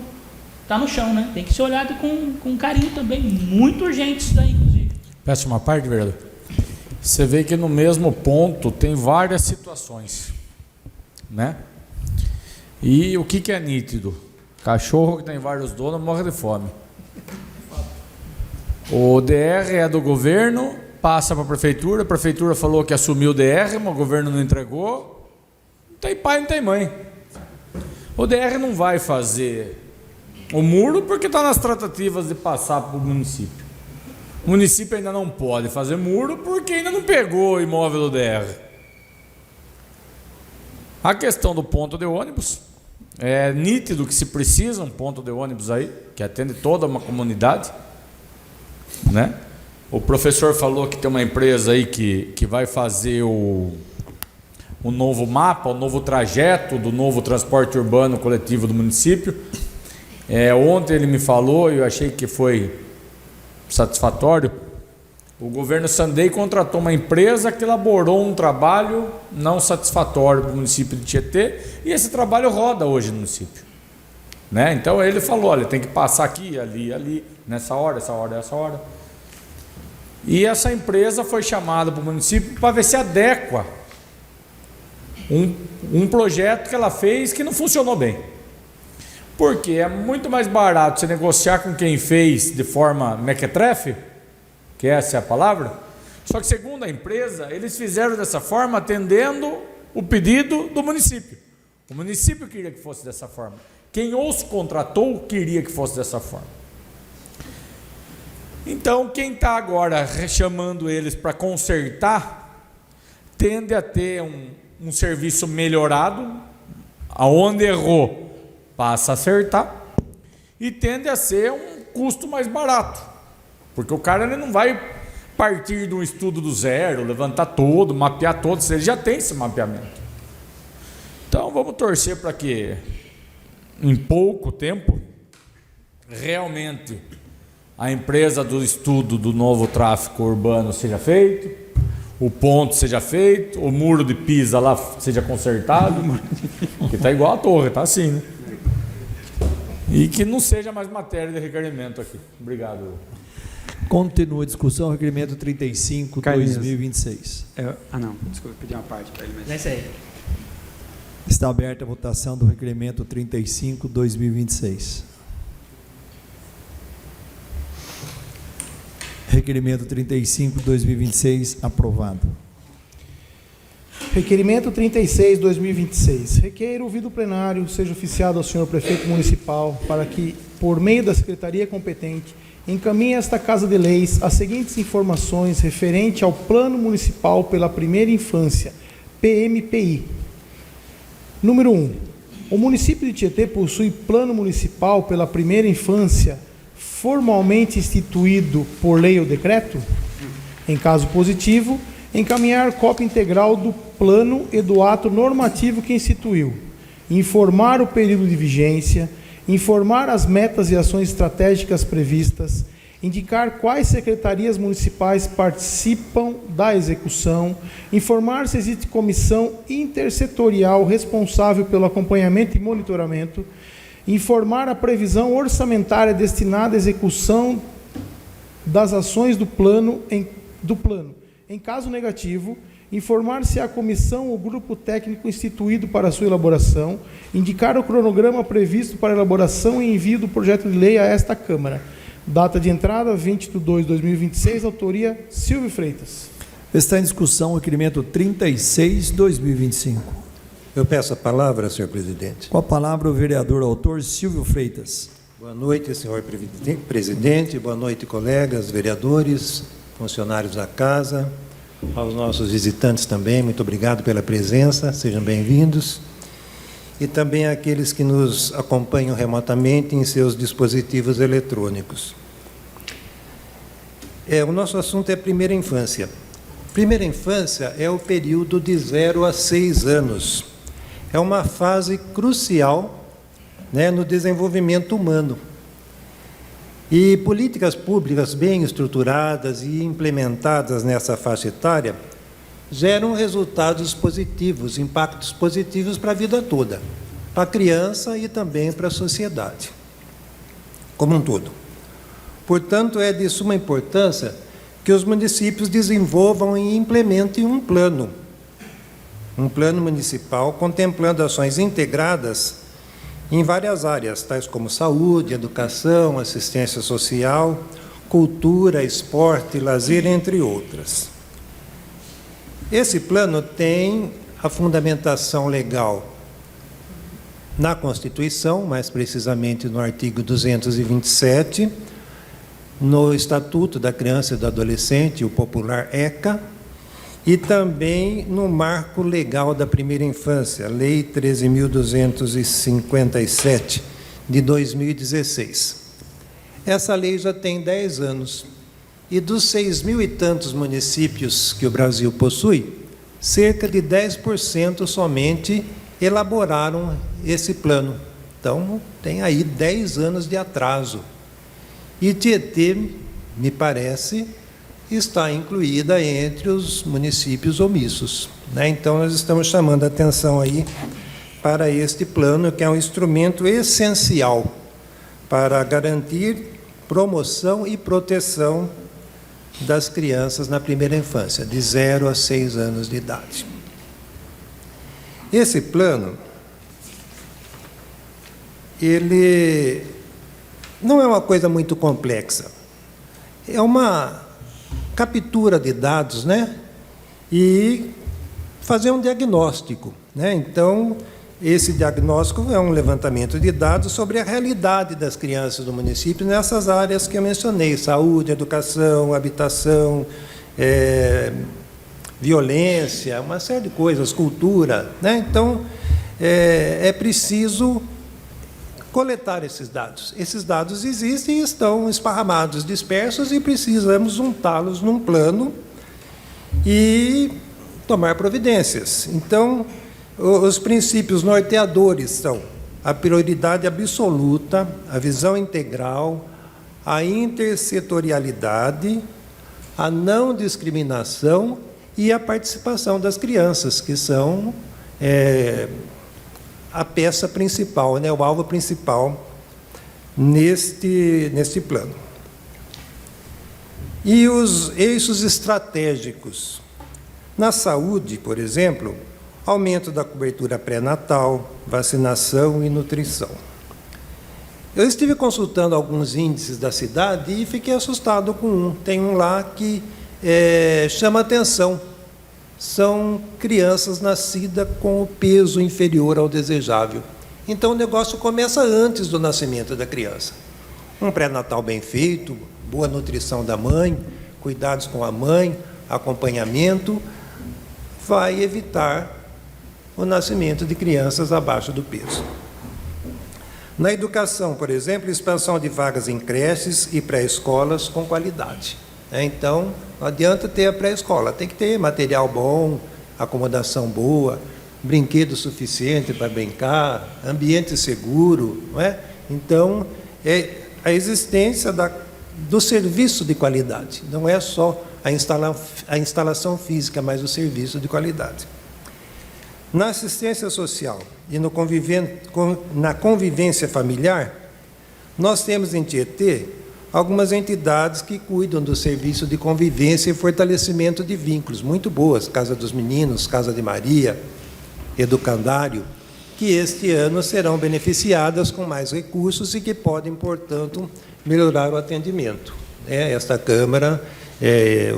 está no chão, né? Tem que ser olhado com carinho também, muito urgente isso daí, inclusive. Peço uma parte, vereador. Você vê que no mesmo ponto tem várias situações, né? E o que é nítido? Cachorro que tem vários donos morre de fome. O DR é do governo, passa para a prefeitura falou que assumiu o DR, mas o governo não entregou. Não tem pai, não tem mãe. O DR não vai fazer o muro porque está nas tratativas de passar para o município. O município ainda não pode fazer muro porque ainda não pegou o imóvel do DR. A questão do ponto de ônibus, é nítido que se precisa um ponto de ônibus aí, que atende toda uma comunidade, né? O professor falou que tem uma empresa aí que vai fazer o novo mapa, o novo trajeto do novo transporte urbano coletivo do município. Ontem ele me falou, e eu achei que foi satisfatório, o governo Sandei contratou uma empresa que elaborou um trabalho não satisfatório para o município de Tietê, e esse trabalho roda hoje no município, né? Então ele falou, olha, tem que passar aqui, ali, nessa hora, essa hora. E essa empresa foi chamada para o município para ver se adequa um projeto que ela fez que não funcionou bem. Porque é muito mais barato você negociar com quem fez de forma mequetrefe, que essa é a palavra, Só que, segundo a empresa, eles fizeram dessa forma atendendo o pedido do município. O município queria que fosse dessa forma. Quem os contratou queria que fosse dessa forma. Então, quem está agora chamando eles para consertar, tende a ter um serviço melhorado, aonde errou, passa a acertar, e tende a ser um custo mais barato, porque o cara ele não vai partir de um estudo do zero, levantar todo, mapear todo, ele já tem esse mapeamento. Então, vamos torcer para que, em pouco tempo, realmente a empresa do estudo do novo tráfego urbano seja feito, o ponto seja feito, o muro de Pisa lá seja consertado, que está igual a torre, está assim, né? E que não seja mais matéria de requerimento aqui. Obrigado. Continua a discussão, requerimento 35, 2026. Não, desculpa, eu pedi uma parte para ele. Mas... É isso aí. Está aberta a votação do requerimento 35, 2026. Requerimento 35, 2026, aprovado. Requerimento 36, 2026. Requeiro, ouvido o plenário, seja oficiado ao senhor prefeito municipal para que, por meio da secretaria competente, encaminhe a esta Casa de Leis as seguintes informações referente ao Plano Municipal pela Primeira Infância, PMPI. Número 1. O município de Tietê possui Plano Municipal pela Primeira Infância formalmente instituído por lei ou decreto? Em caso positivo, encaminhar cópia integral do plano e do ato normativo que instituiu, informar o período de vigência, informar as metas e ações estratégicas previstas, indicar quais secretarias municipais participam da execução, informar se existe comissão intersetorial responsável pelo acompanhamento e monitoramento, informar a previsão orçamentária destinada à execução das ações do plano. Em caso negativo, informar se há comissão ou grupo técnico instituído para sua elaboração, indicar o cronograma previsto para elaboração e envio do projeto de lei a esta Câmara. Data de entrada, 20/2/2026, autoria Silvio Freitas. Está em discussão o requerimento 36, 2025. Eu peço a palavra, senhor presidente. Com a palavra o vereador autor Silvio Freitas. Boa noite, senhor presidente. Boa noite, colegas, vereadores, funcionários da casa, aos nossos visitantes também. Muito obrigado pela presença, sejam bem-vindos. E também àqueles que nos acompanham remotamente em seus dispositivos eletrônicos. O nosso assunto é primeira infância. Primeira infância é o período de 0 a 6 anos. É uma fase crucial, né, no desenvolvimento humano. E políticas públicas bem estruturadas e implementadas nessa faixa etária geram resultados positivos, impactos positivos para a vida toda, para a criança e também para a sociedade, como um todo. Portanto, é de suma importância que os municípios desenvolvam e implementem um plano municipal contemplando ações integradas em várias áreas, tais como saúde, educação, assistência social, cultura, esporte, lazer, entre outras. Esse plano tem a fundamentação legal na Constituição, mais precisamente no artigo 227, no Estatuto da Criança e do Adolescente, o popular ECA, e também no Marco Legal da Primeira Infância, Lei 13.257, de 2016. Essa lei já tem 10 anos. E dos 6.000 e tantos municípios que o Brasil possui, cerca de 10% somente elaboraram esse plano. Então, tem aí 10 anos de atraso. E Tietê, me parece, está incluída entre os municípios omissos, né? Então, nós estamos chamando a atenção aí para este plano, que é um instrumento essencial para garantir promoção e proteção das crianças na primeira infância, de 0 a 6 anos de idade. Esse plano, ele não é uma coisa muito complexa. É uma captura de dados, né? E fazer um diagnóstico, né? Então, esse diagnóstico é um levantamento de dados sobre a realidade das crianças do município nessas áreas que eu mencionei: saúde, educação, habitação, violência, uma série de coisas, cultura, né? Então, é preciso coletar esses dados. Esses dados existem e estão esparramados, dispersos, e precisamos juntá-los num plano e tomar providências. Então, os princípios norteadores são a prioridade absoluta, a visão integral, a intersetorialidade, a não discriminação e a participação das crianças, que são a peça principal, né, o alvo principal neste plano. E os eixos estratégicos. Na saúde, por exemplo, aumento da cobertura pré-natal, vacinação e nutrição. Eu estive consultando alguns índices da cidade e fiquei assustado com um. Tem um lá que chama atenção. São crianças nascidas com o peso inferior ao desejável. Então, o negócio começa antes do nascimento da criança. Um pré-natal bem feito, boa nutrição da mãe, cuidados com a mãe, acompanhamento, vai evitar o nascimento de crianças abaixo do peso. Na educação, por exemplo, expansão de vagas em creches e pré-escolas com qualidade. Então, não adianta ter a pré-escola, tem que ter material bom, acomodação boa, brinquedo suficiente para brincar, ambiente seguro, não é? Então, é a existência do serviço de qualidade, não é só a instalação física, mas o serviço de qualidade. Na assistência social e na convivência familiar, nós temos em Tietê algumas entidades que cuidam do serviço de convivência e fortalecimento de vínculos, muito boas, Casa dos Meninos, Casa de Maria, Educandário, que este ano serão beneficiadas com mais recursos e que podem, portanto, melhorar o atendimento. Esta Câmara,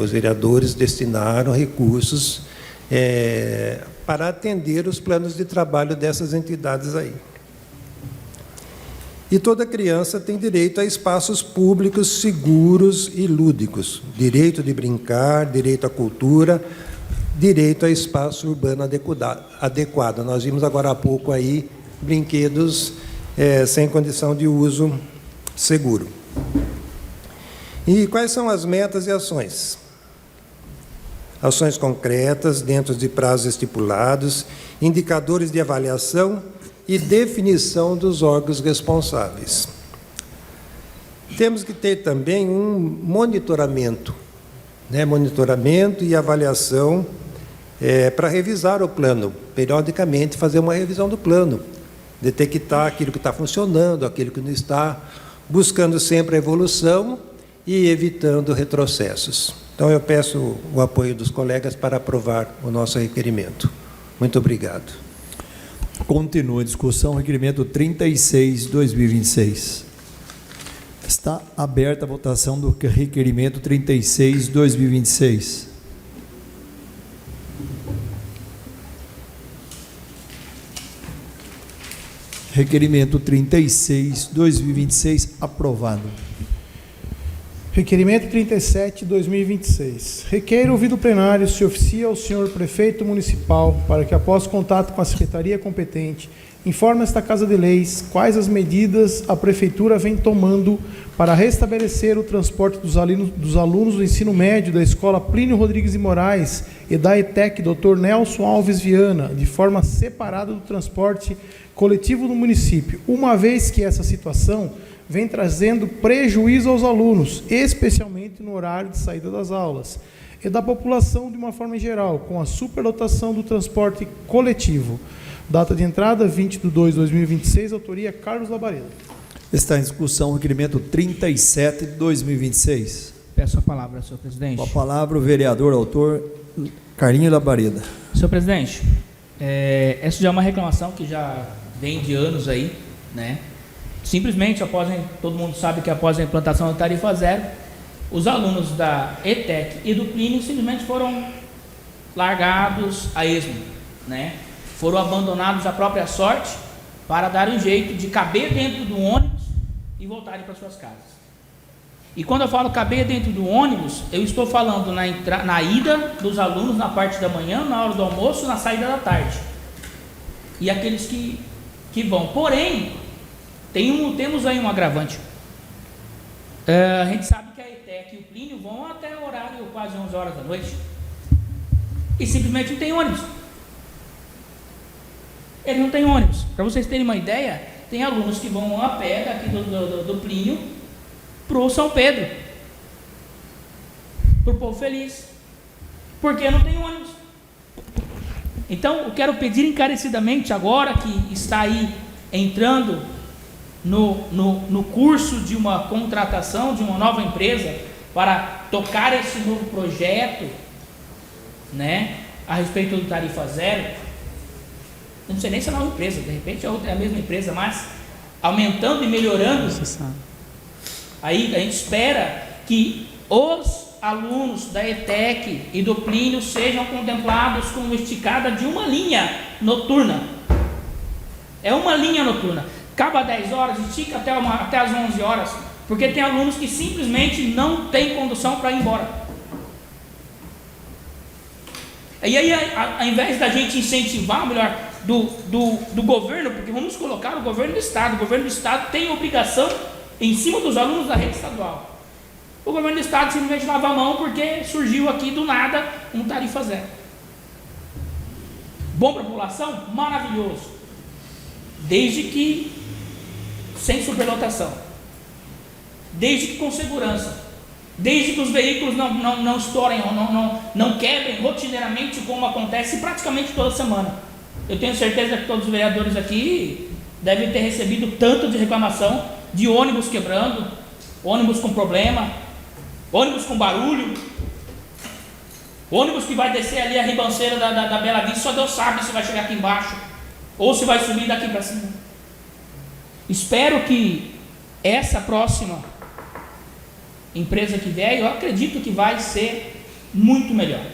os vereadores destinaram recursos para atender os planos de trabalho dessas entidades aí. E toda criança tem direito a espaços públicos seguros e lúdicos, direito de brincar, direito à cultura, direito a espaço urbano adequado. Nós vimos agora há pouco aí brinquedos sem condição de uso seguro. E quais são as metas e ações? Ações concretas, dentro de prazos estipulados, indicadores de avaliação e definição dos órgãos responsáveis. Temos que ter também um monitoramento, monitoramento e avaliação para revisar o plano, periodicamente fazer uma revisão do plano, detectar aquilo que está funcionando, aquilo que não está, buscando sempre a evolução e evitando retrocessos. Então, eu peço o apoio dos colegas para aprovar o nosso requerimento. Muito obrigado. Continua a discussão, requerimento 36/2026. Está aberta a votação do requerimento 36/2026. Requerimento 36/2026, aprovado. Requerimento 37/2026. Requer ouvido plenário se oficia ao senhor prefeito municipal para que, após contato com a secretaria competente, informe esta Casa de Leis quais as medidas a prefeitura vem tomando para restabelecer o transporte dos alunos do ensino médio da Escola Plínio Rodrigues de Moraes e da ETEC Dr. Nelson Alves Viana, de forma separada do transporte coletivo do município, uma vez que essa situação vem trazendo prejuízo aos alunos, especialmente no horário de saída das aulas, e da população de uma forma geral, com a superlotação do transporte coletivo. Data de entrada, 20/2/2026, autoria Carlos Labareda. Está em discussão o requerimento 37/2026. Peço a palavra, senhor presidente. Com a palavra o vereador autor Carlinhos Labareda. Senhor presidente, essa já é uma reclamação que já vem de anos aí, né? Simplesmente, todo mundo sabe que após a implantação da tarifa zero, os alunos da ETEC e do Plínio simplesmente foram largados a esmo, né? Foram abandonados à própria sorte para dar um jeito de caber dentro do ônibus e voltarem para suas casas. E quando eu falo caber dentro do ônibus, eu estou falando na ida dos alunos na parte da manhã, na hora do almoço, na saída da tarde. E aqueles que vão. Porém, temos aí um agravante. A gente sabe que a ETEC e o Plínio vão até o horário quase 11 horas da noite. E simplesmente não tem ônibus. Ele não tem ônibus. Para vocês terem uma ideia, tem alunos que vão a pé daqui do Plínio para o São Pedro, para o Povo Feliz, porque não tem ônibus. Então, eu quero pedir encarecidamente, agora que está aí entrando no curso de uma contratação de uma nova empresa para tocar esse novo projeto, né, a respeito do Tarifa Zero. Não sei nem se é uma nova empresa, de repente é a mesma empresa, mas aumentando e melhorando. Você sabe. Aí a gente espera que os alunos da ETEC e do Plínio sejam contemplados com uma esticada de uma linha noturna. É uma linha noturna. Acaba às 10 horas, estica até as 11 horas, porque tem alunos que simplesmente não têm condução para ir embora. E aí, ao invés da gente incentivar, melhor, do governo, porque vamos colocar o governo do Estado tem obrigação em cima dos alunos da rede estadual. O governo do Estado simplesmente lava a mão porque surgiu aqui do nada um Tarifa Zero. Bom para a população? Maravilhoso. Desde que sem superlotação. Desde que com segurança. Desde que os veículos não estourem, não quebrem rotineiramente, como acontece praticamente toda semana. Eu tenho certeza que todos os vereadores aqui devem ter recebido tanto de reclamação de ônibus quebrando, ônibus com problema, ônibus com barulho, ônibus que vai descer ali a ribanceira da Bela Vista, só Deus sabe se vai chegar aqui embaixo, ou se vai subir daqui para cima. Espero que essa próxima empresa que vier, eu acredito que vai ser muito melhor.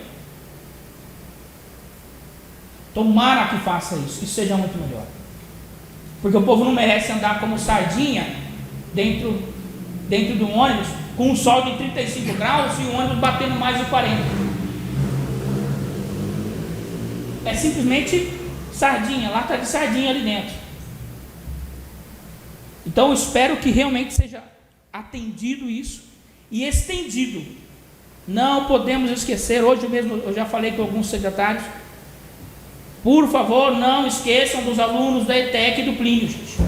Tomara que faça isso, e seja muito melhor. Porque o povo não merece andar como sardinha dentro do ônibus, com um sol de 35 graus e o ônibus batendo mais de 40. É simplesmente sardinha, lata de sardinha ali dentro. Então eu espero que realmente seja atendido isso e estendido. Não podemos esquecer, hoje mesmo eu já falei com alguns secretários, por favor, não esqueçam dos alunos da ETEC e do Plínio, gente.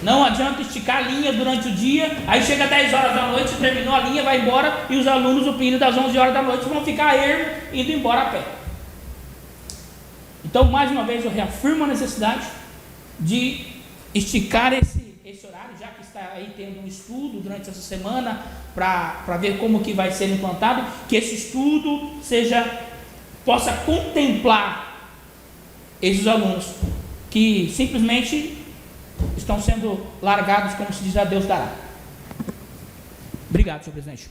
Não adianta esticar a linha durante o dia, aí chega 10 horas da noite, terminou a linha, vai embora, e os alunos do Plínio das 11 horas da noite vão ficar ermo, indo embora a pé. Então, mais uma vez, eu reafirmo a necessidade de esticar esse horário, já que está aí tendo um estudo durante essa semana, para ver como que vai ser implantado, que esse estudo possa contemplar esses alunos que simplesmente estão sendo largados, como se diz, a Deus dará. Obrigado, senhor presidente.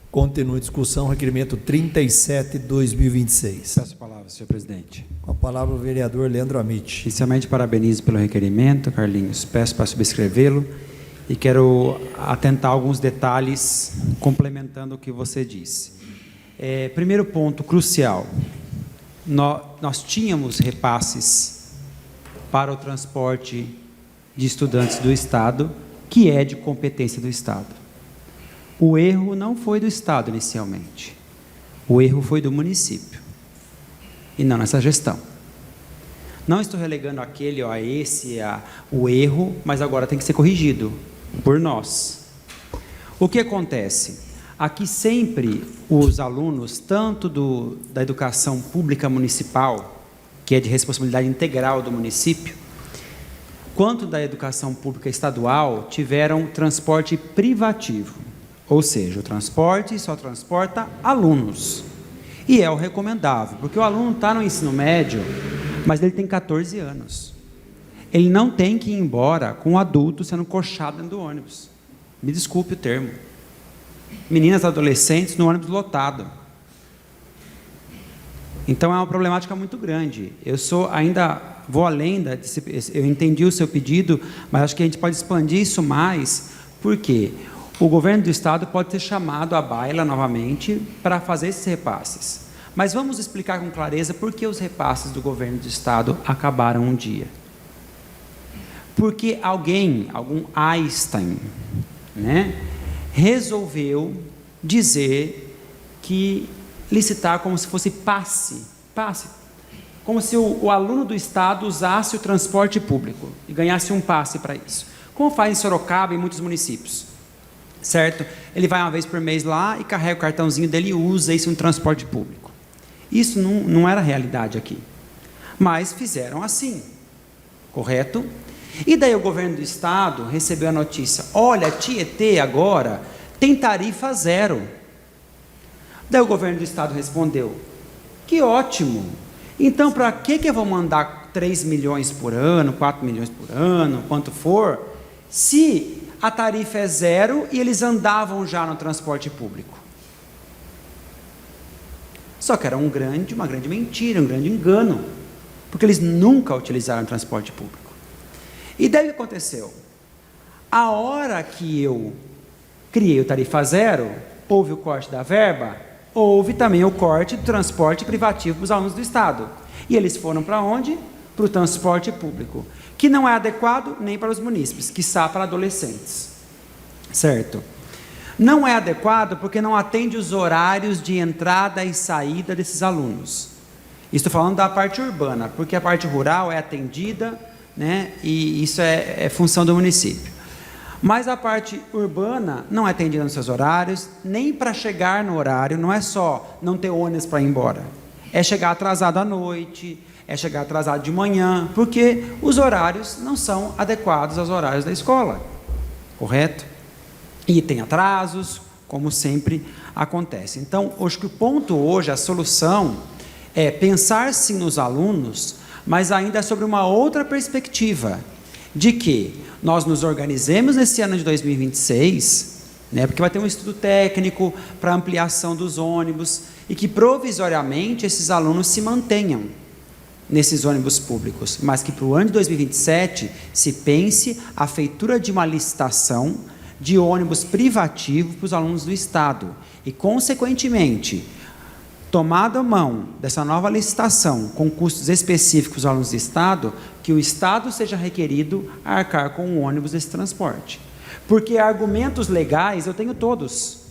Continua a discussão, requerimento 37/2026. Peço a palavra, senhor presidente. Com a palavra o vereador Leandro Amit. Inicialmente, parabenizo pelo requerimento, Carlinhos. Peço para subscrevê-lo e quero atentar a alguns detalhes complementando o que você disse. Primeiro ponto crucial, nós tínhamos repasses para o transporte de estudantes do Estado, que é de competência do Estado. O erro não foi do Estado inicialmente, o erro foi do município, e não nessa gestão. Não estou relegando aquele ou a esse o erro, mas agora tem que ser corrigido por nós. O que acontece? Aqui sempre os alunos, tanto da educação pública municipal, que é de responsabilidade integral do município, quanto da educação pública estadual, tiveram transporte privativo. Ou seja, o transporte só transporta alunos. E é o recomendável, porque o aluno está no ensino médio, mas ele tem 14 anos. Ele não tem que ir embora com um adulto sendo coxado dentro do ônibus. Me desculpe o termo. Meninas adolescentes no ônibus lotado. Então é uma problemática muito grande. Vou além, eu entendi o seu pedido, mas acho que a gente pode expandir isso mais, porque o governo do estado pode ser chamado à baila novamente para fazer esses repasses. Mas vamos explicar com clareza por que os repasses do governo do estado acabaram um dia. Porque algum Einstein, né, resolveu dizer que licitar como se fosse passe, como se o aluno do estado usasse o transporte público e ganhasse um passe para isso, como faz em Sorocaba e em muitos municípios, certo? Ele vai uma vez por mês lá e carrega o cartãozinho dele e usa isso no transporte público. Isso não era realidade aqui, mas fizeram assim, correto? E daí o governo do estado recebeu a notícia: olha, Tietê agora tem tarifa zero. Daí o governo do estado respondeu: que ótimo, então para que eu vou mandar 3 milhões por ano, 4 milhões por ano, quanto for, se a tarifa é zero e eles andavam já no transporte público? Só que era uma grande mentira, um grande engano, porque eles nunca utilizaram o transporte público. E daí o que aconteceu? A hora que eu criei o tarifa zero, houve o corte da verba, houve também o corte do transporte privativo para os alunos do estado. E eles foram para onde? Para o transporte público, que não é adequado nem para os munícipes, quiçá para adolescentes, certo? Não é adequado porque não atende os horários de entrada e saída desses alunos. Estou falando da parte urbana, porque a parte rural é atendida, né, e isso é função do município. Mas a parte urbana não é atendida nos seus horários, nem para chegar no horário. Não é só não ter ônibus para ir embora, é chegar atrasado à noite, é chegar atrasado de manhã, porque os horários não são adequados aos horários da escola, correto? E tem atrasos, como sempre acontece. Então, acho que o ponto hoje, a solução, é pensar sim nos alunos, mas ainda sobre uma outra perspectiva, de que nós nos organizemos nesse ano de 2026, né, porque vai ter um estudo técnico para ampliação dos ônibus, e que provisoriamente esses alunos se mantenham nesses ônibus públicos, mas que para o ano de 2027 se pense a feitura de uma licitação de ônibus privativo para os alunos do estado, e consequentemente, tomada a mão dessa nova licitação com custos específicos aos alunos do estado, que o estado seja requerido a arcar com o ônibus desse transporte. Porque argumentos legais eu tenho todos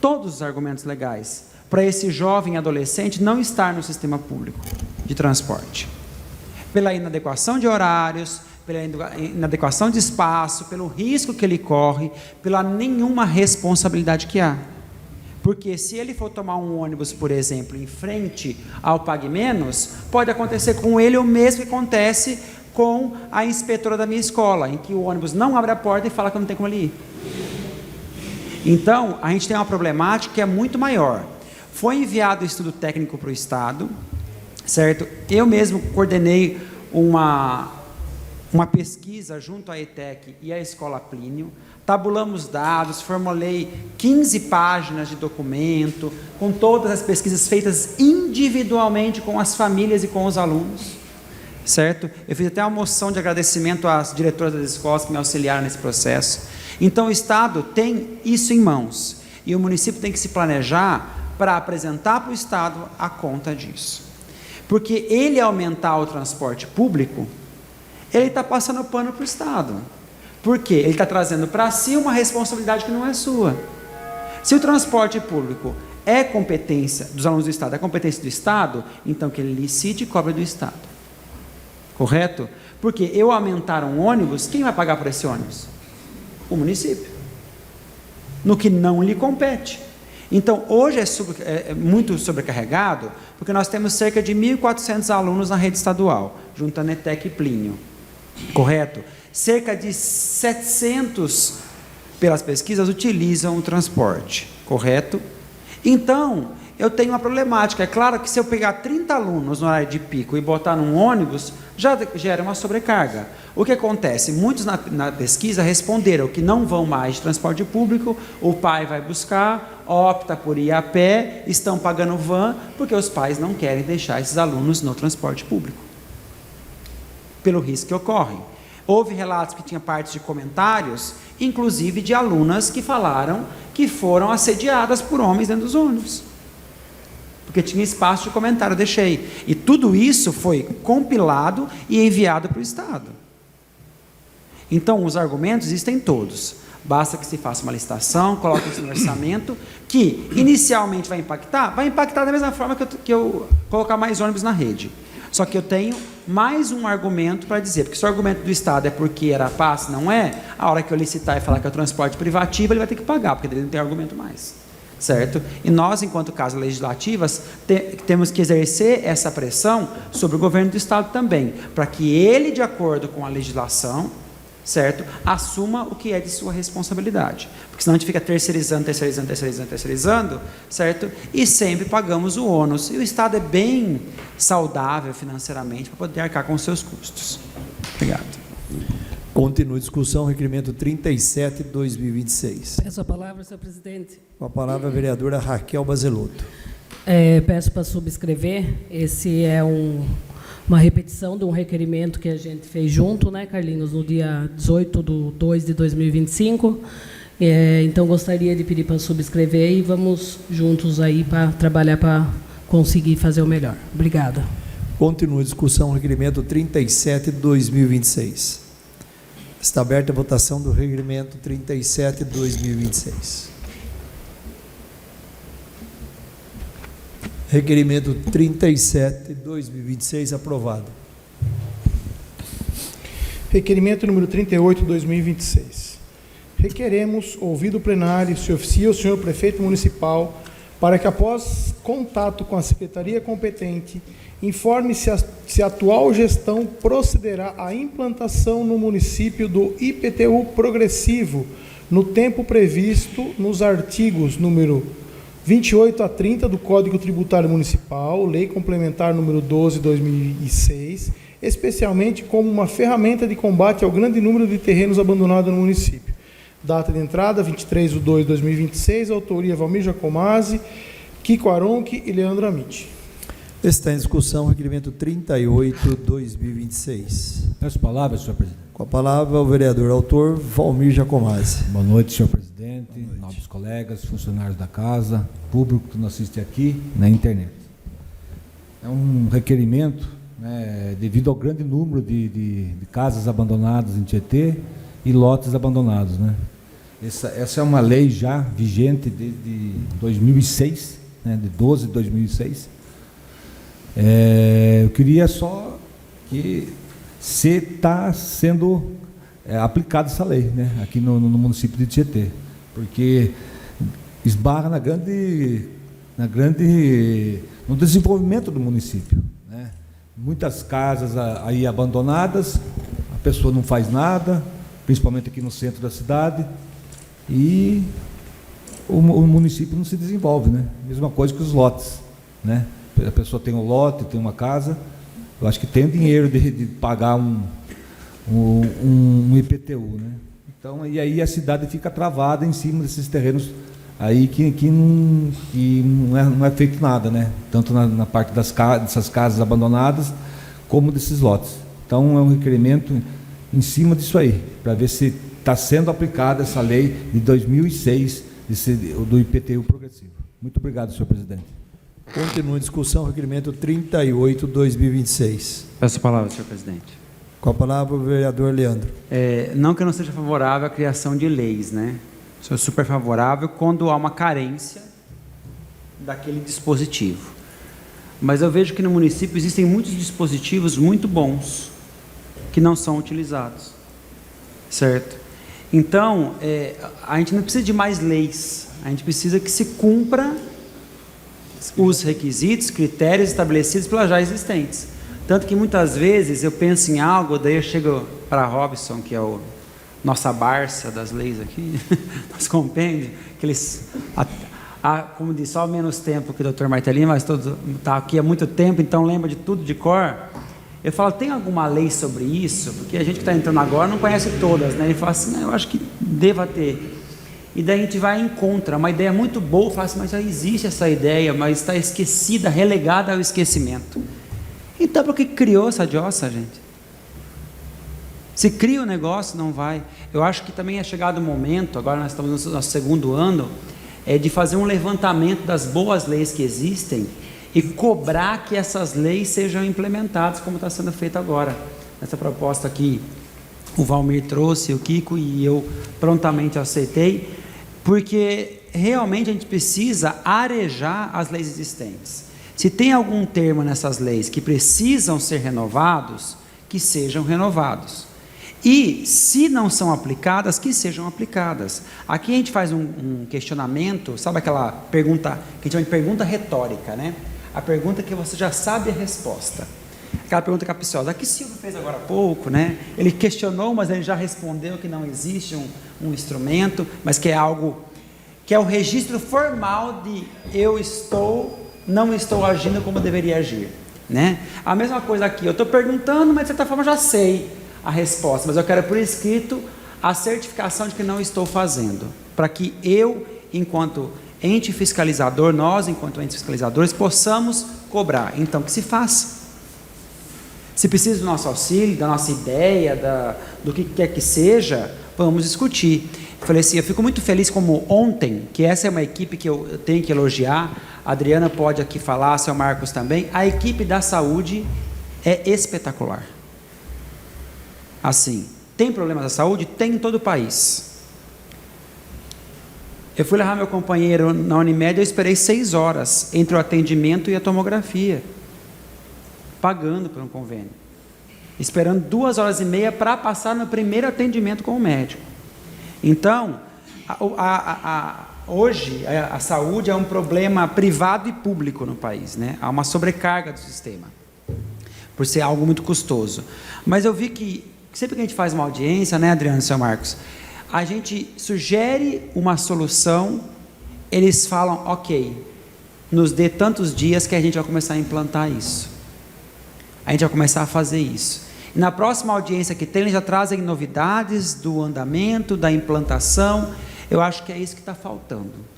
os argumentos legais para esse jovem adolescente não estar no sistema público de transporte, pela inadequação de horários, pela inadequação de espaço, pelo risco que ele corre, pela nenhuma responsabilidade que há. Porque se ele for tomar um ônibus, por exemplo, em frente ao Pague Menos, pode acontecer com ele o mesmo que acontece com a inspetora da minha escola, em que o ônibus não abre a porta e fala que não tem como ele ir. Então, a gente tem uma problemática que é muito maior. Foi enviado o estudo técnico para o estado, certo? Eu mesmo coordenei uma pesquisa junto à ETEC e à Escola Plínio, tabulamos dados, formulei 15 páginas de documento, com todas as pesquisas feitas individualmente com as famílias e com os alunos, certo? Eu fiz até uma moção de agradecimento às diretoras das escolas que me auxiliaram nesse processo. Então o estado tem isso em mãos, e o município tem que se planejar para apresentar para o estado a conta disso. Porque ele aumentar o transporte público, ele está passando pano para o estado. Por quê? Ele está trazendo para si uma responsabilidade que não é sua. Se o transporte público é competência dos alunos do estado, é competência do estado, então que ele licite e cobre do estado. Correto? Porque eu aumentar um ônibus, quem vai pagar por esse ônibus? O município. No que não lhe compete. Então, hoje é muito sobrecarregado, porque nós temos cerca de 1.400 alunos na rede estadual, juntando ETEC e Plínio. Correto? Cerca de 700, pelas pesquisas, utilizam o transporte. Correto? Então, eu tenho uma problemática. É claro que se eu pegar 30 alunos no horário de pico e botar num ônibus, já gera uma sobrecarga. O que acontece? Muitos na pesquisa responderam que não vão mais de transporte público, o pai vai buscar, opta por ir a pé, estão pagando van, porque os pais não querem deixar esses alunos no transporte público, pelo risco que ocorre. Houve relatos que tinha partes de comentários, inclusive de alunas que falaram que foram assediadas por homens dentro dos ônibus, porque tinha espaço de comentário, eu deixei. E tudo isso foi compilado e enviado para o Estado. Então, os argumentos existem todos. Basta que se faça uma licitação, coloque isso no orçamento, que inicialmente vai impactar da mesma forma que eu colocar mais ônibus na rede. Só que eu tenho mais um argumento para dizer, porque se o argumento do Estado é porque era paz, não é, a hora que eu licitar e falar que é o transporte privativo, ele vai ter que pagar, porque ele não tem argumento mais. Certo? E nós, enquanto casas legislativas, temos que exercer essa pressão sobre o governo do Estado também, para que ele, de acordo com a legislação, certo, assuma o que é de sua responsabilidade, porque senão a gente fica terceirizando, certo, e sempre pagamos o ônus, e o Estado é bem saudável financeiramente para poder arcar com os seus custos. Obrigado. Continua a discussão, requerimento 37 de 2026. Peço a palavra, senhor presidente. Com a palavra a vereadora Raquel Bazelotto. Peço para subscrever. Esse é uma repetição de um requerimento que a gente fez junto, né, Carlinhos, no dia 18/2/2025. Então, gostaria de pedir para subscrever e vamos juntos aí para trabalhar para conseguir fazer o melhor. Obrigada. Continua a discussão, requerimento 37 de 2026. Está aberta a votação do requerimento 37 de 2026. Requerimento 37 de 2026 aprovado. Requerimento número 38 de 2026. Requeremos, ouvido o plenário, se oficia o senhor prefeito municipal para que, após contato com a secretaria competente, informe se a atual gestão procederá à implantação no município do IPTU progressivo no tempo previsto nos artigos número 28 a 30 do Código Tributário Municipal, Lei Complementar número 12 de 2006, especialmente como uma ferramenta de combate ao grande número de terrenos abandonados no município. Data de entrada, 23/2/2026, autoria Valmir Jacomazzi, Kiko Aronchi e Leandro Amit. Está em discussão o requerimento 38 de 2026. Peço palavras, senhor presidente. Com a palavra o vereador autor Valmir Jacomazzi. Boa noite, senhor presidente, nobres colegas, funcionários da casa, público que nos assiste aqui na internet. É um requerimento, né, devido ao grande número de casas abandonadas em Tietê e lotes abandonados, né? Essa é uma lei já vigente desde 2006, né, de 12 de 2006. Eu queria só que se está sendo aplicada essa lei, né, aqui no município de Tietê, porque esbarra no desenvolvimento do município, né? Muitas casas aí abandonadas, a pessoa não faz nada, principalmente aqui no centro da cidade, e o município não se desenvolve, né? Mesma coisa que os lotes, né? A pessoa tem um lote, tem uma casa, eu acho que tem dinheiro de pagar um IPTU, né? Então, e aí a cidade fica travada em cima desses terrenos aí que não é feito nada, né? Tanto na parte dessas casas abandonadas, como desses lotes. Então, é um requerimento em cima disso aí, para ver se está sendo aplicada essa lei de 2006, do IPTU progressivo. Muito obrigado, senhor presidente. Continua a discussão, requerimento 38 de 2026. Peço a palavra, senhor presidente. Com a palavra o vereador Leandro. Não que eu não seja favorável à criação de leis, né? Sou super favorável quando há uma carência daquele dispositivo. Mas eu vejo que no município existem muitos dispositivos muito bons que não são utilizados, certo? Então, a gente não precisa de mais leis, a gente precisa que se cumpra os requisitos, critérios estabelecidos pelas já existentes. Tanto que muitas vezes eu penso em algo, daí eu chego para Robson, que é o nossa Barça das leis aqui, nos compende, que eles como disse, só menos tempo que o Dr. Martelino, mas está aqui há muito tempo, então lembra de tudo de cor. Eu falo, tem alguma lei sobre isso? Porque a gente que está entrando agora não conhece todas, né? Ele fala assim, eu acho que deva ter. E daí a gente vai e encontra uma ideia muito boa, fala assim, mas já existe essa ideia, mas está esquecida, relegada ao esquecimento. Então por que criou essa dioça, gente? Se cria o negócio, não vai. Eu acho que também é chegado o momento, agora nós estamos no nosso segundo ano, de fazer um levantamento das boas leis que existem e cobrar que essas leis sejam implementadas, como está sendo feito agora. Essa proposta aqui, o Valmir trouxe, o Kiko, e eu prontamente aceitei, porque realmente a gente precisa arejar as leis existentes. Se tem algum termo nessas leis que precisam ser renovados, que sejam renovados. E, se não são aplicadas, que sejam aplicadas. Aqui a gente faz um questionamento, sabe aquela pergunta, que a gente chama de pergunta retórica, né? A pergunta que você já sabe a resposta. Aquela pergunta capciosa, que Silvio fez agora há pouco, né? Ele questionou, mas ele já respondeu que não existe um instrumento, mas que é algo, que é o registro formal de não estou agindo como deveria agir, né? A mesma coisa aqui, eu estou perguntando, mas de certa forma já sei a resposta, mas eu quero por escrito a certificação de que não estou fazendo, para que eu, enquanto ente fiscalizador, nós, enquanto entes fiscalizadores, possamos cobrar. Então, que se faça. Se precisa do nosso auxílio, da nossa ideia, do que quer que seja, vamos discutir. Eu falei assim, eu fico muito feliz como ontem, que essa é uma equipe que eu tenho que elogiar, a Adriana pode aqui falar, o seu Marcos também, a equipe da saúde é espetacular. Assim, tem problemas da saúde? Tem em todo o país. Eu fui levar meu companheiro na Unimed, eu esperei 6 horas entre o atendimento e a tomografia, pagando por um convênio, esperando 2 horas e meia para passar no primeiro atendimento com o médico. Então, hoje a saúde é um problema privado e público no país, né? Há uma sobrecarga do sistema, por ser algo muito custoso. Mas eu vi que sempre que a gente faz uma audiência, né, Adriano e seu Marcos, a gente sugere uma solução, eles falam, ok, nos dê tantos dias que a gente vai começar a implantar isso. A gente vai começar a fazer isso. E na próxima audiência que tem, eles já trazem novidades do andamento, da implantação. Eu acho que é isso que está faltando.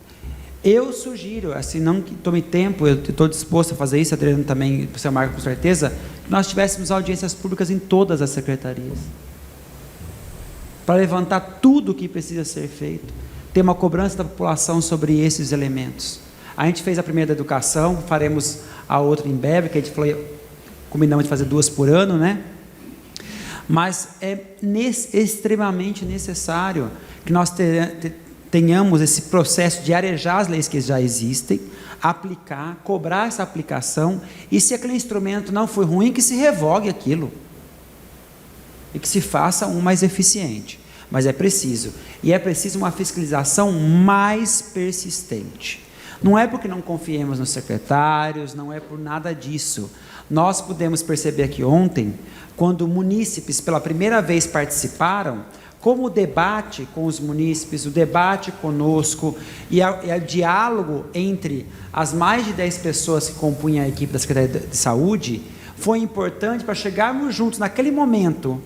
Eu sugiro, assim, não que tome tempo, eu estou disposto a fazer isso, Adriano também, o seu Marco, com certeza, que nós tivéssemos audiências públicas em todas as secretarias, para levantar tudo o que precisa ser feito, ter uma cobrança da população sobre esses elementos. A gente fez a primeira da educação, faremos a outra em breve, que a gente falou, combinamos de fazer 2 por ano, né? Mas é extremamente necessário que nós tenhamos esse processo de arejar as leis que já existem, aplicar, cobrar essa aplicação, e se aquele instrumento não foi ruim, que se revogue aquilo, e que se faça um mais eficiente. Mas é preciso, e é preciso uma fiscalização mais persistente. Não é porque não confiemos nos secretários, não é por nada disso. Nós pudemos perceber aqui ontem, quando munícipes pela primeira vez participaram, como o debate com os munícipes, o debate conosco e o diálogo entre as mais de 10 pessoas que compunham a equipe da Secretaria de Saúde foi importante para chegarmos juntos naquele momento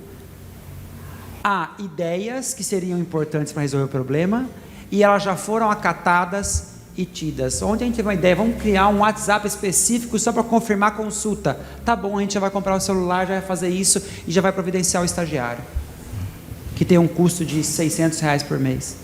a ideias que seriam importantes para resolver o problema, e elas já foram acatadas e tidas. Ontem a gente teve uma ideia, vamos criar um WhatsApp específico só para confirmar a consulta. Tá bom, a gente já vai comprar o celular, já vai fazer isso e já vai providenciar o estagiário, que tem um custo de R$600 por mês.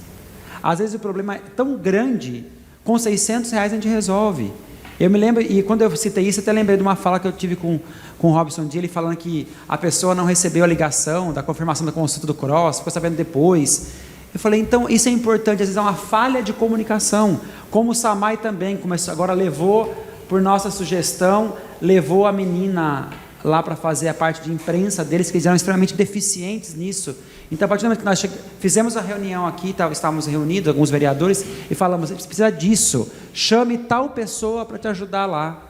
Às vezes o problema é tão grande, com R$600 a gente resolve. Eu me lembro, e quando eu citei isso, até lembrei de uma fala que eu tive com o Robson Dia, ele falando que a pessoa não recebeu a ligação da confirmação da consulta do CROSS, ficou sabendo depois. Eu falei, então isso é importante, às vezes é uma falha de comunicação, como o Samai também começou, agora levou, por nossa sugestão, levou a menina lá para fazer a parte de imprensa deles, que eles eram extremamente deficientes nisso. Então, a partir do momento que nós fizemos a reunião aqui, estávamos reunidos, alguns vereadores, e falamos, você precisa disso, chame tal pessoa para te ajudar lá.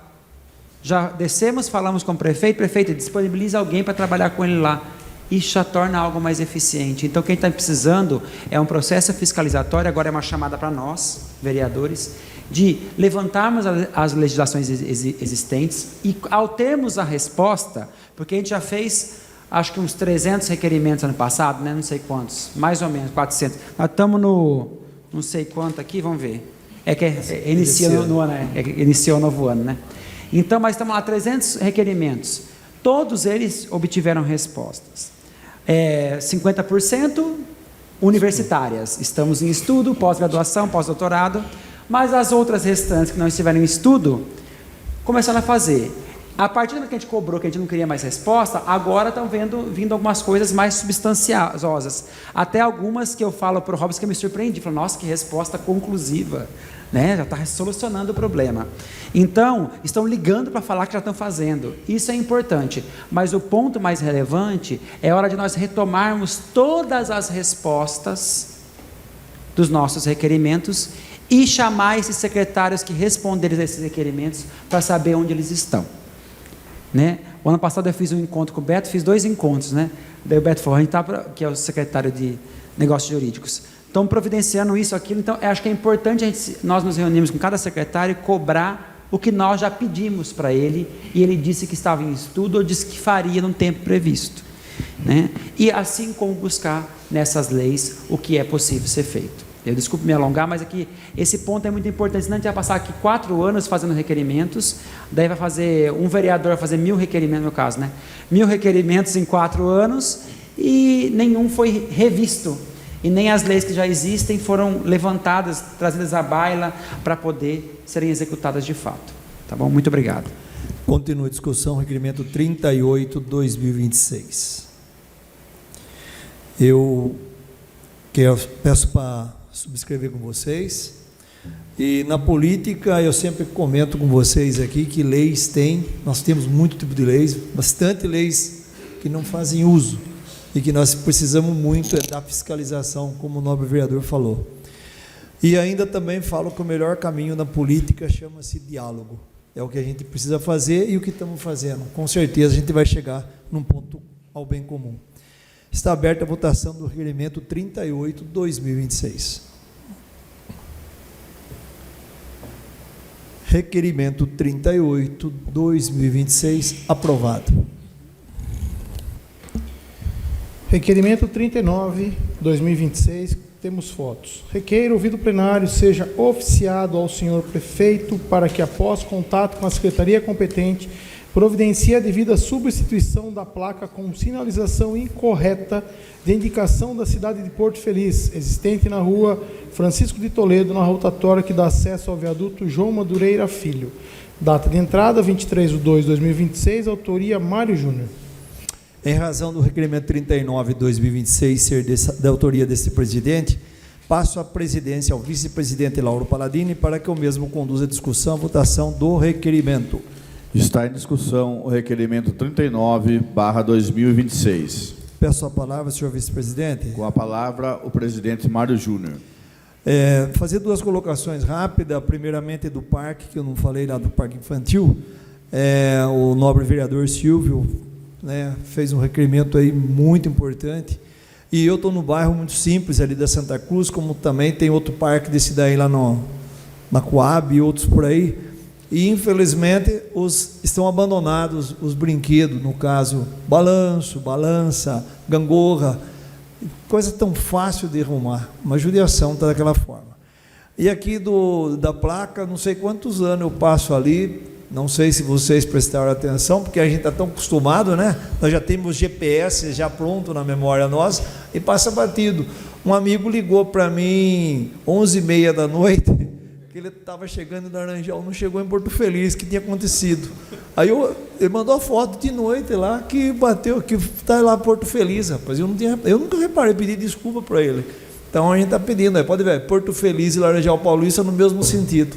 Já descemos, falamos com o prefeito, disponibiliza alguém para trabalhar com ele lá. Isso já torna algo mais eficiente. Então, quem está precisando é um processo fiscalizatório, agora é uma chamada para nós, vereadores, de levantarmos as legislações existentes e, ao termos a resposta, porque a gente já fez, acho que uns 300 requerimentos ano passado, né? Não sei quantos, mais ou menos 400. Nós estamos no não sei quanto aqui, vamos ver. Iniciou o novo ano, né? Então, mas estamos lá, 300 requerimentos. Todos eles obtiveram respostas. 50% universitárias. Estamos em estudo, pós-graduação, pós-doutorado. Mas as outras restantes que não estiveram em estudo, começaram a fazer. A partir do que a gente cobrou, que a gente não queria mais resposta, agora estão vindo algumas coisas mais substanciosas. Até algumas que eu falo para o Robson que eu me surpreendi. Falo, nossa, que resposta conclusiva. Né? Já está solucionando o problema. Então, estão ligando para falar que já estão fazendo. Isso é importante. Mas o ponto mais relevante é a hora de nós retomarmos todas as respostas dos nossos requerimentos e chamar esses secretários que responderam a esses requerimentos para saber onde eles estão. Né? O ano passado eu fiz um encontro com o Beto, fiz 2 encontros, né? Daí o Beto falou, a gente que é o secretário de Negócios Jurídicos, estão providenciando isso, aquilo, então acho que é importante nós nos reunirmos com cada secretário e cobrar o que nós já pedimos para ele, e ele disse que estava em estudo ou disse que faria no tempo previsto. Né? E assim como buscar nessas leis o que é possível ser feito. Eu desculpe me alongar, mas aqui esse ponto é muito importante, senão a gente vai passar aqui 4 anos fazendo requerimentos, daí vai fazer, um vereador vai fazer 1000 requerimentos no caso, né? 1000 requerimentos em 4 anos e nenhum foi revisto, e nem as leis que já existem foram levantadas, trazidas à baila para poder serem executadas de fato. Tá bom? Muito obrigado. Continua a discussão, requerimento 38/2026. Eu peço para subscrever com vocês. E na política eu sempre comento com vocês aqui que leis nós temos muito tipo de leis, bastante leis que não fazem uso e que nós precisamos muito da fiscalização, como o nobre vereador falou. E ainda também falo que o melhor caminho na política chama-se diálogo. É o que a gente precisa fazer e o que estamos fazendo. Com certeza a gente vai chegar num ponto ao bem comum. Está aberta a votação do requerimento 38/2026. Requerimento 38/2026, aprovado. Requerimento 39/2026, temos fotos. Requeiro, ouvido plenário, seja oficiado ao senhor prefeito para que, após contato com a secretaria competente, providencie a devida substituição da placa com sinalização incorreta de indicação da cidade de Porto Feliz, existente na rua Francisco de Toledo, na rotatória que dá acesso ao viaduto João Madureira Filho. Data de entrada, 23/2/2026, autoria Mário Júnior. Em razão do requerimento 39/2026 ser da autoria desse presidente, passo a presidência ao vice-presidente Lauro Paladini para que o mesmo conduza a discussão e votação do requerimento. Está em discussão o requerimento 39/2026. Peço a palavra, senhor vice-presidente. Com a palavra, o presidente Mário Júnior. Fazer 2 colocações rápidas, primeiramente do parque, que eu não falei lá do parque infantil. O nobre vereador Silvio, né, fez um requerimento aí muito importante, e eu estou no bairro muito simples ali da Santa Cruz, como também tem outro parque desse daí lá na Coab e outros por aí, e infelizmente estão abandonados os brinquedos, no caso balanço, balança, gangorra, coisa tão fácil de arrumar, uma judiação está daquela forma. E aqui da placa, não sei quantos anos eu passo ali, não sei se vocês prestaram atenção, porque a gente está tão acostumado, né? Nós já temos GPS já pronto na memória nossa e passa batido. Um amigo ligou para mim 11h30 da noite, que ele estava chegando em Laranjal, não chegou em Porto Feliz, que tinha acontecido. Aí ele mandou a foto de noite lá, que bateu, que está lá Porto Feliz, rapaz. Eu nunca reparei, pedi desculpa para ele. Então a gente está pedindo, pode ver, Porto Feliz e Laranjal Paulista no mesmo sentido.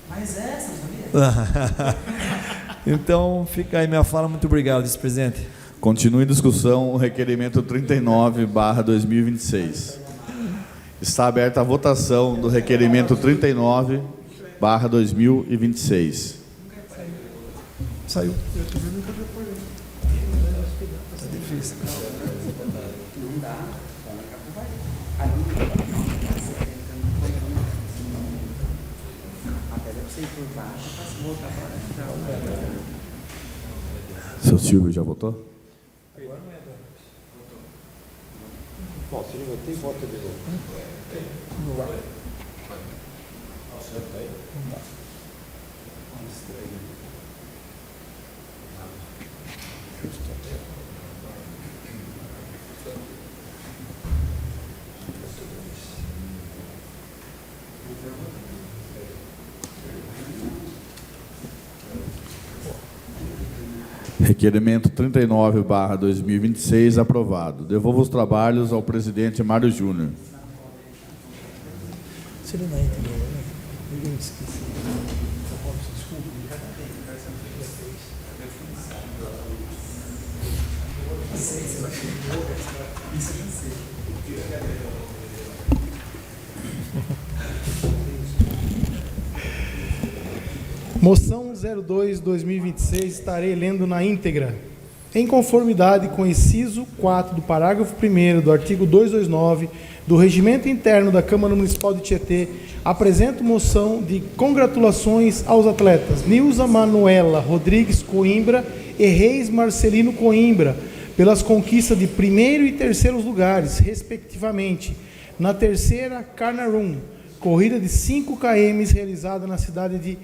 Mas essa, não sabia? Então fica aí minha fala, muito obrigado, vice-presidente. Continua em discussão o requerimento 39/2026. Está aberta a votação do requerimento 39/2026. Saiu. Está difícil. Não dá. Seu Silvio já votou? Requerimento 39/2026, aprovado. Devolvo os trabalhos ao presidente Mário Júnior. Moção 02/2026, estarei lendo na íntegra. Em conformidade com o inciso 4 do parágrafo 1º do artigo 229 do Regimento Interno da Câmara Municipal de Tietê, apresento moção de congratulações aos atletas Nilza Manuela Rodrigues Coimbra e Reis Marcelino Coimbra pelas conquistas de primeiro e terceiros lugares, respectivamente, na terceira Carnarum, corrida de 5 km realizada na cidade de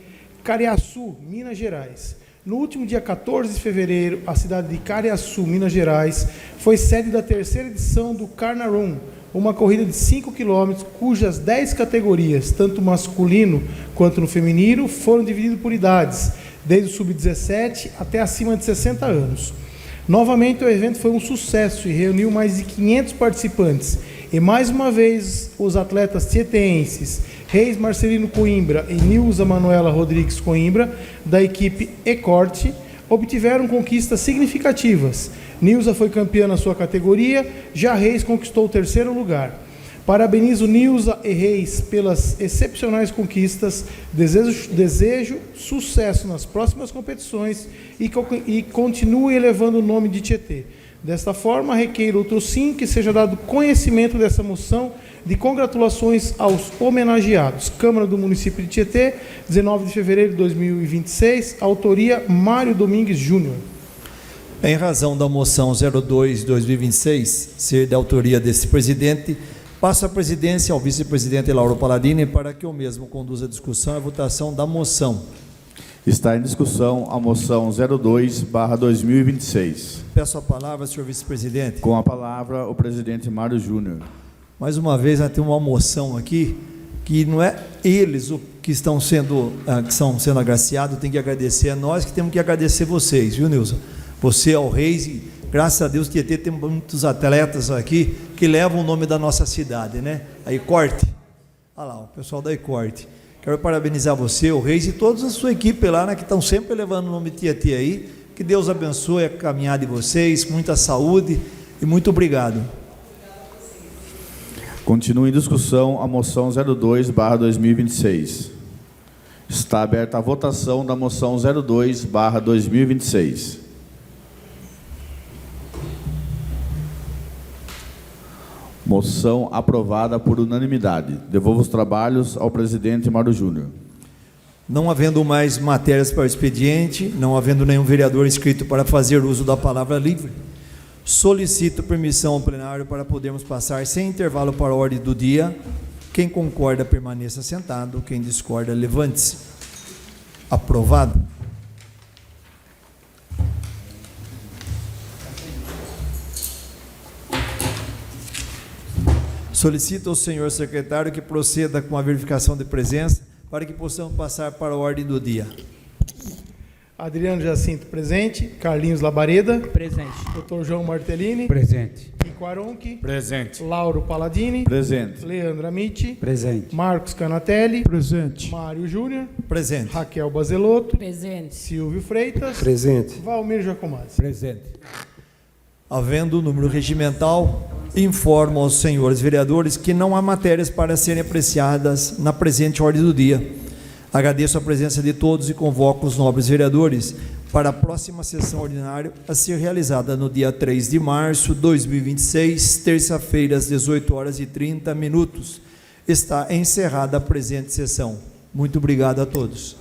Cariaçu, Minas Gerais. No último dia 14 de fevereiro, a cidade de Cariaçu, Minas Gerais, foi sede da terceira edição do Carnarum, uma corrida de 5 km, cujas 10 categorias, tanto masculino quanto no feminino, foram divididas por idades, desde o sub-17 até acima de 60 anos. Novamente, o evento foi um sucesso e reuniu mais de 500 participantes. E mais uma vez, os atletas tieteenses Reis Marcelino Coimbra e Nilza Manuela Rodrigues Coimbra, da equipe E-Corte, obtiveram conquistas significativas. Nilza foi campeã na sua categoria, já Reis conquistou o terceiro lugar. Parabenizo Nilza e Reis pelas excepcionais conquistas, desejo sucesso nas próximas competições e continue elevando o nome de Tietê. Desta forma, requeiro outro sim que seja dado conhecimento dessa moção de congratulações aos homenageados. Câmara do Município de Tietê, 19 de fevereiro de 2026, autoria Mário Domingues Júnior. Em razão da moção 02/2026 ser da autoria desse presidente, passo a presidência ao vice-presidente Lauro Palladini para que o mesmo conduza a discussão e a votação da moção. Está em discussão a moção 02/2026. Peço a palavra, senhor vice-presidente. Com a palavra, o presidente Mário Júnior. Mais uma vez, nós temos uma moção aqui, que não é eles que estão sendo agraciados, tem que agradecer a nós, que temos que agradecer vocês, viu, Nilza? Você ao Reis, e graças a Deus, Tietê tem muitos atletas aqui que levam o nome da nossa cidade, né? A E-Corte, olha lá, o pessoal da E-Corte. Quero parabenizar você, o Reis, e toda a sua equipe lá, né, que estão sempre levando o nome de Tietê aí. Que Deus abençoe a caminhada de vocês, muita saúde e muito obrigado. Continua em discussão a moção 02/2026. Está aberta a votação da moção 02/2026. Moção aprovada por unanimidade. Devolvo os trabalhos ao presidente Mário Júnior. Não havendo mais matérias para o expediente, não havendo nenhum vereador inscrito para fazer uso da palavra livre, solicito permissão ao plenário para podermos passar sem intervalo para a ordem do dia. Quem concorda, permaneça sentado. Quem discorda, levante-se. Aprovado. Solicito ao senhor secretário que proceda com a verificação de presença para que possamos passar para a ordem do dia. Adriano Jacinto, presente. Carlinhos Labareda. Presente. Dr. João Martellini. Presente. Rico Aronchi. Presente. Lauro Palladini. Presente. Leandro Amici. Presente. Marcos Canatelli. Presente. Mário Júnior. Presente. Raquel Bazelotto. Presente. Silvio Freitas. Presente. Valmir Jacomazzi. Presente. Havendo o número regimental, informo aos senhores vereadores que não há matérias para serem apreciadas na presente ordem do dia. Agradeço a presença de todos e convoco os nobres vereadores para a próxima sessão ordinária a ser realizada no dia 3 de março de 2026, terça-feira, às 18h30. Está encerrada a presente sessão. Muito obrigado a todos.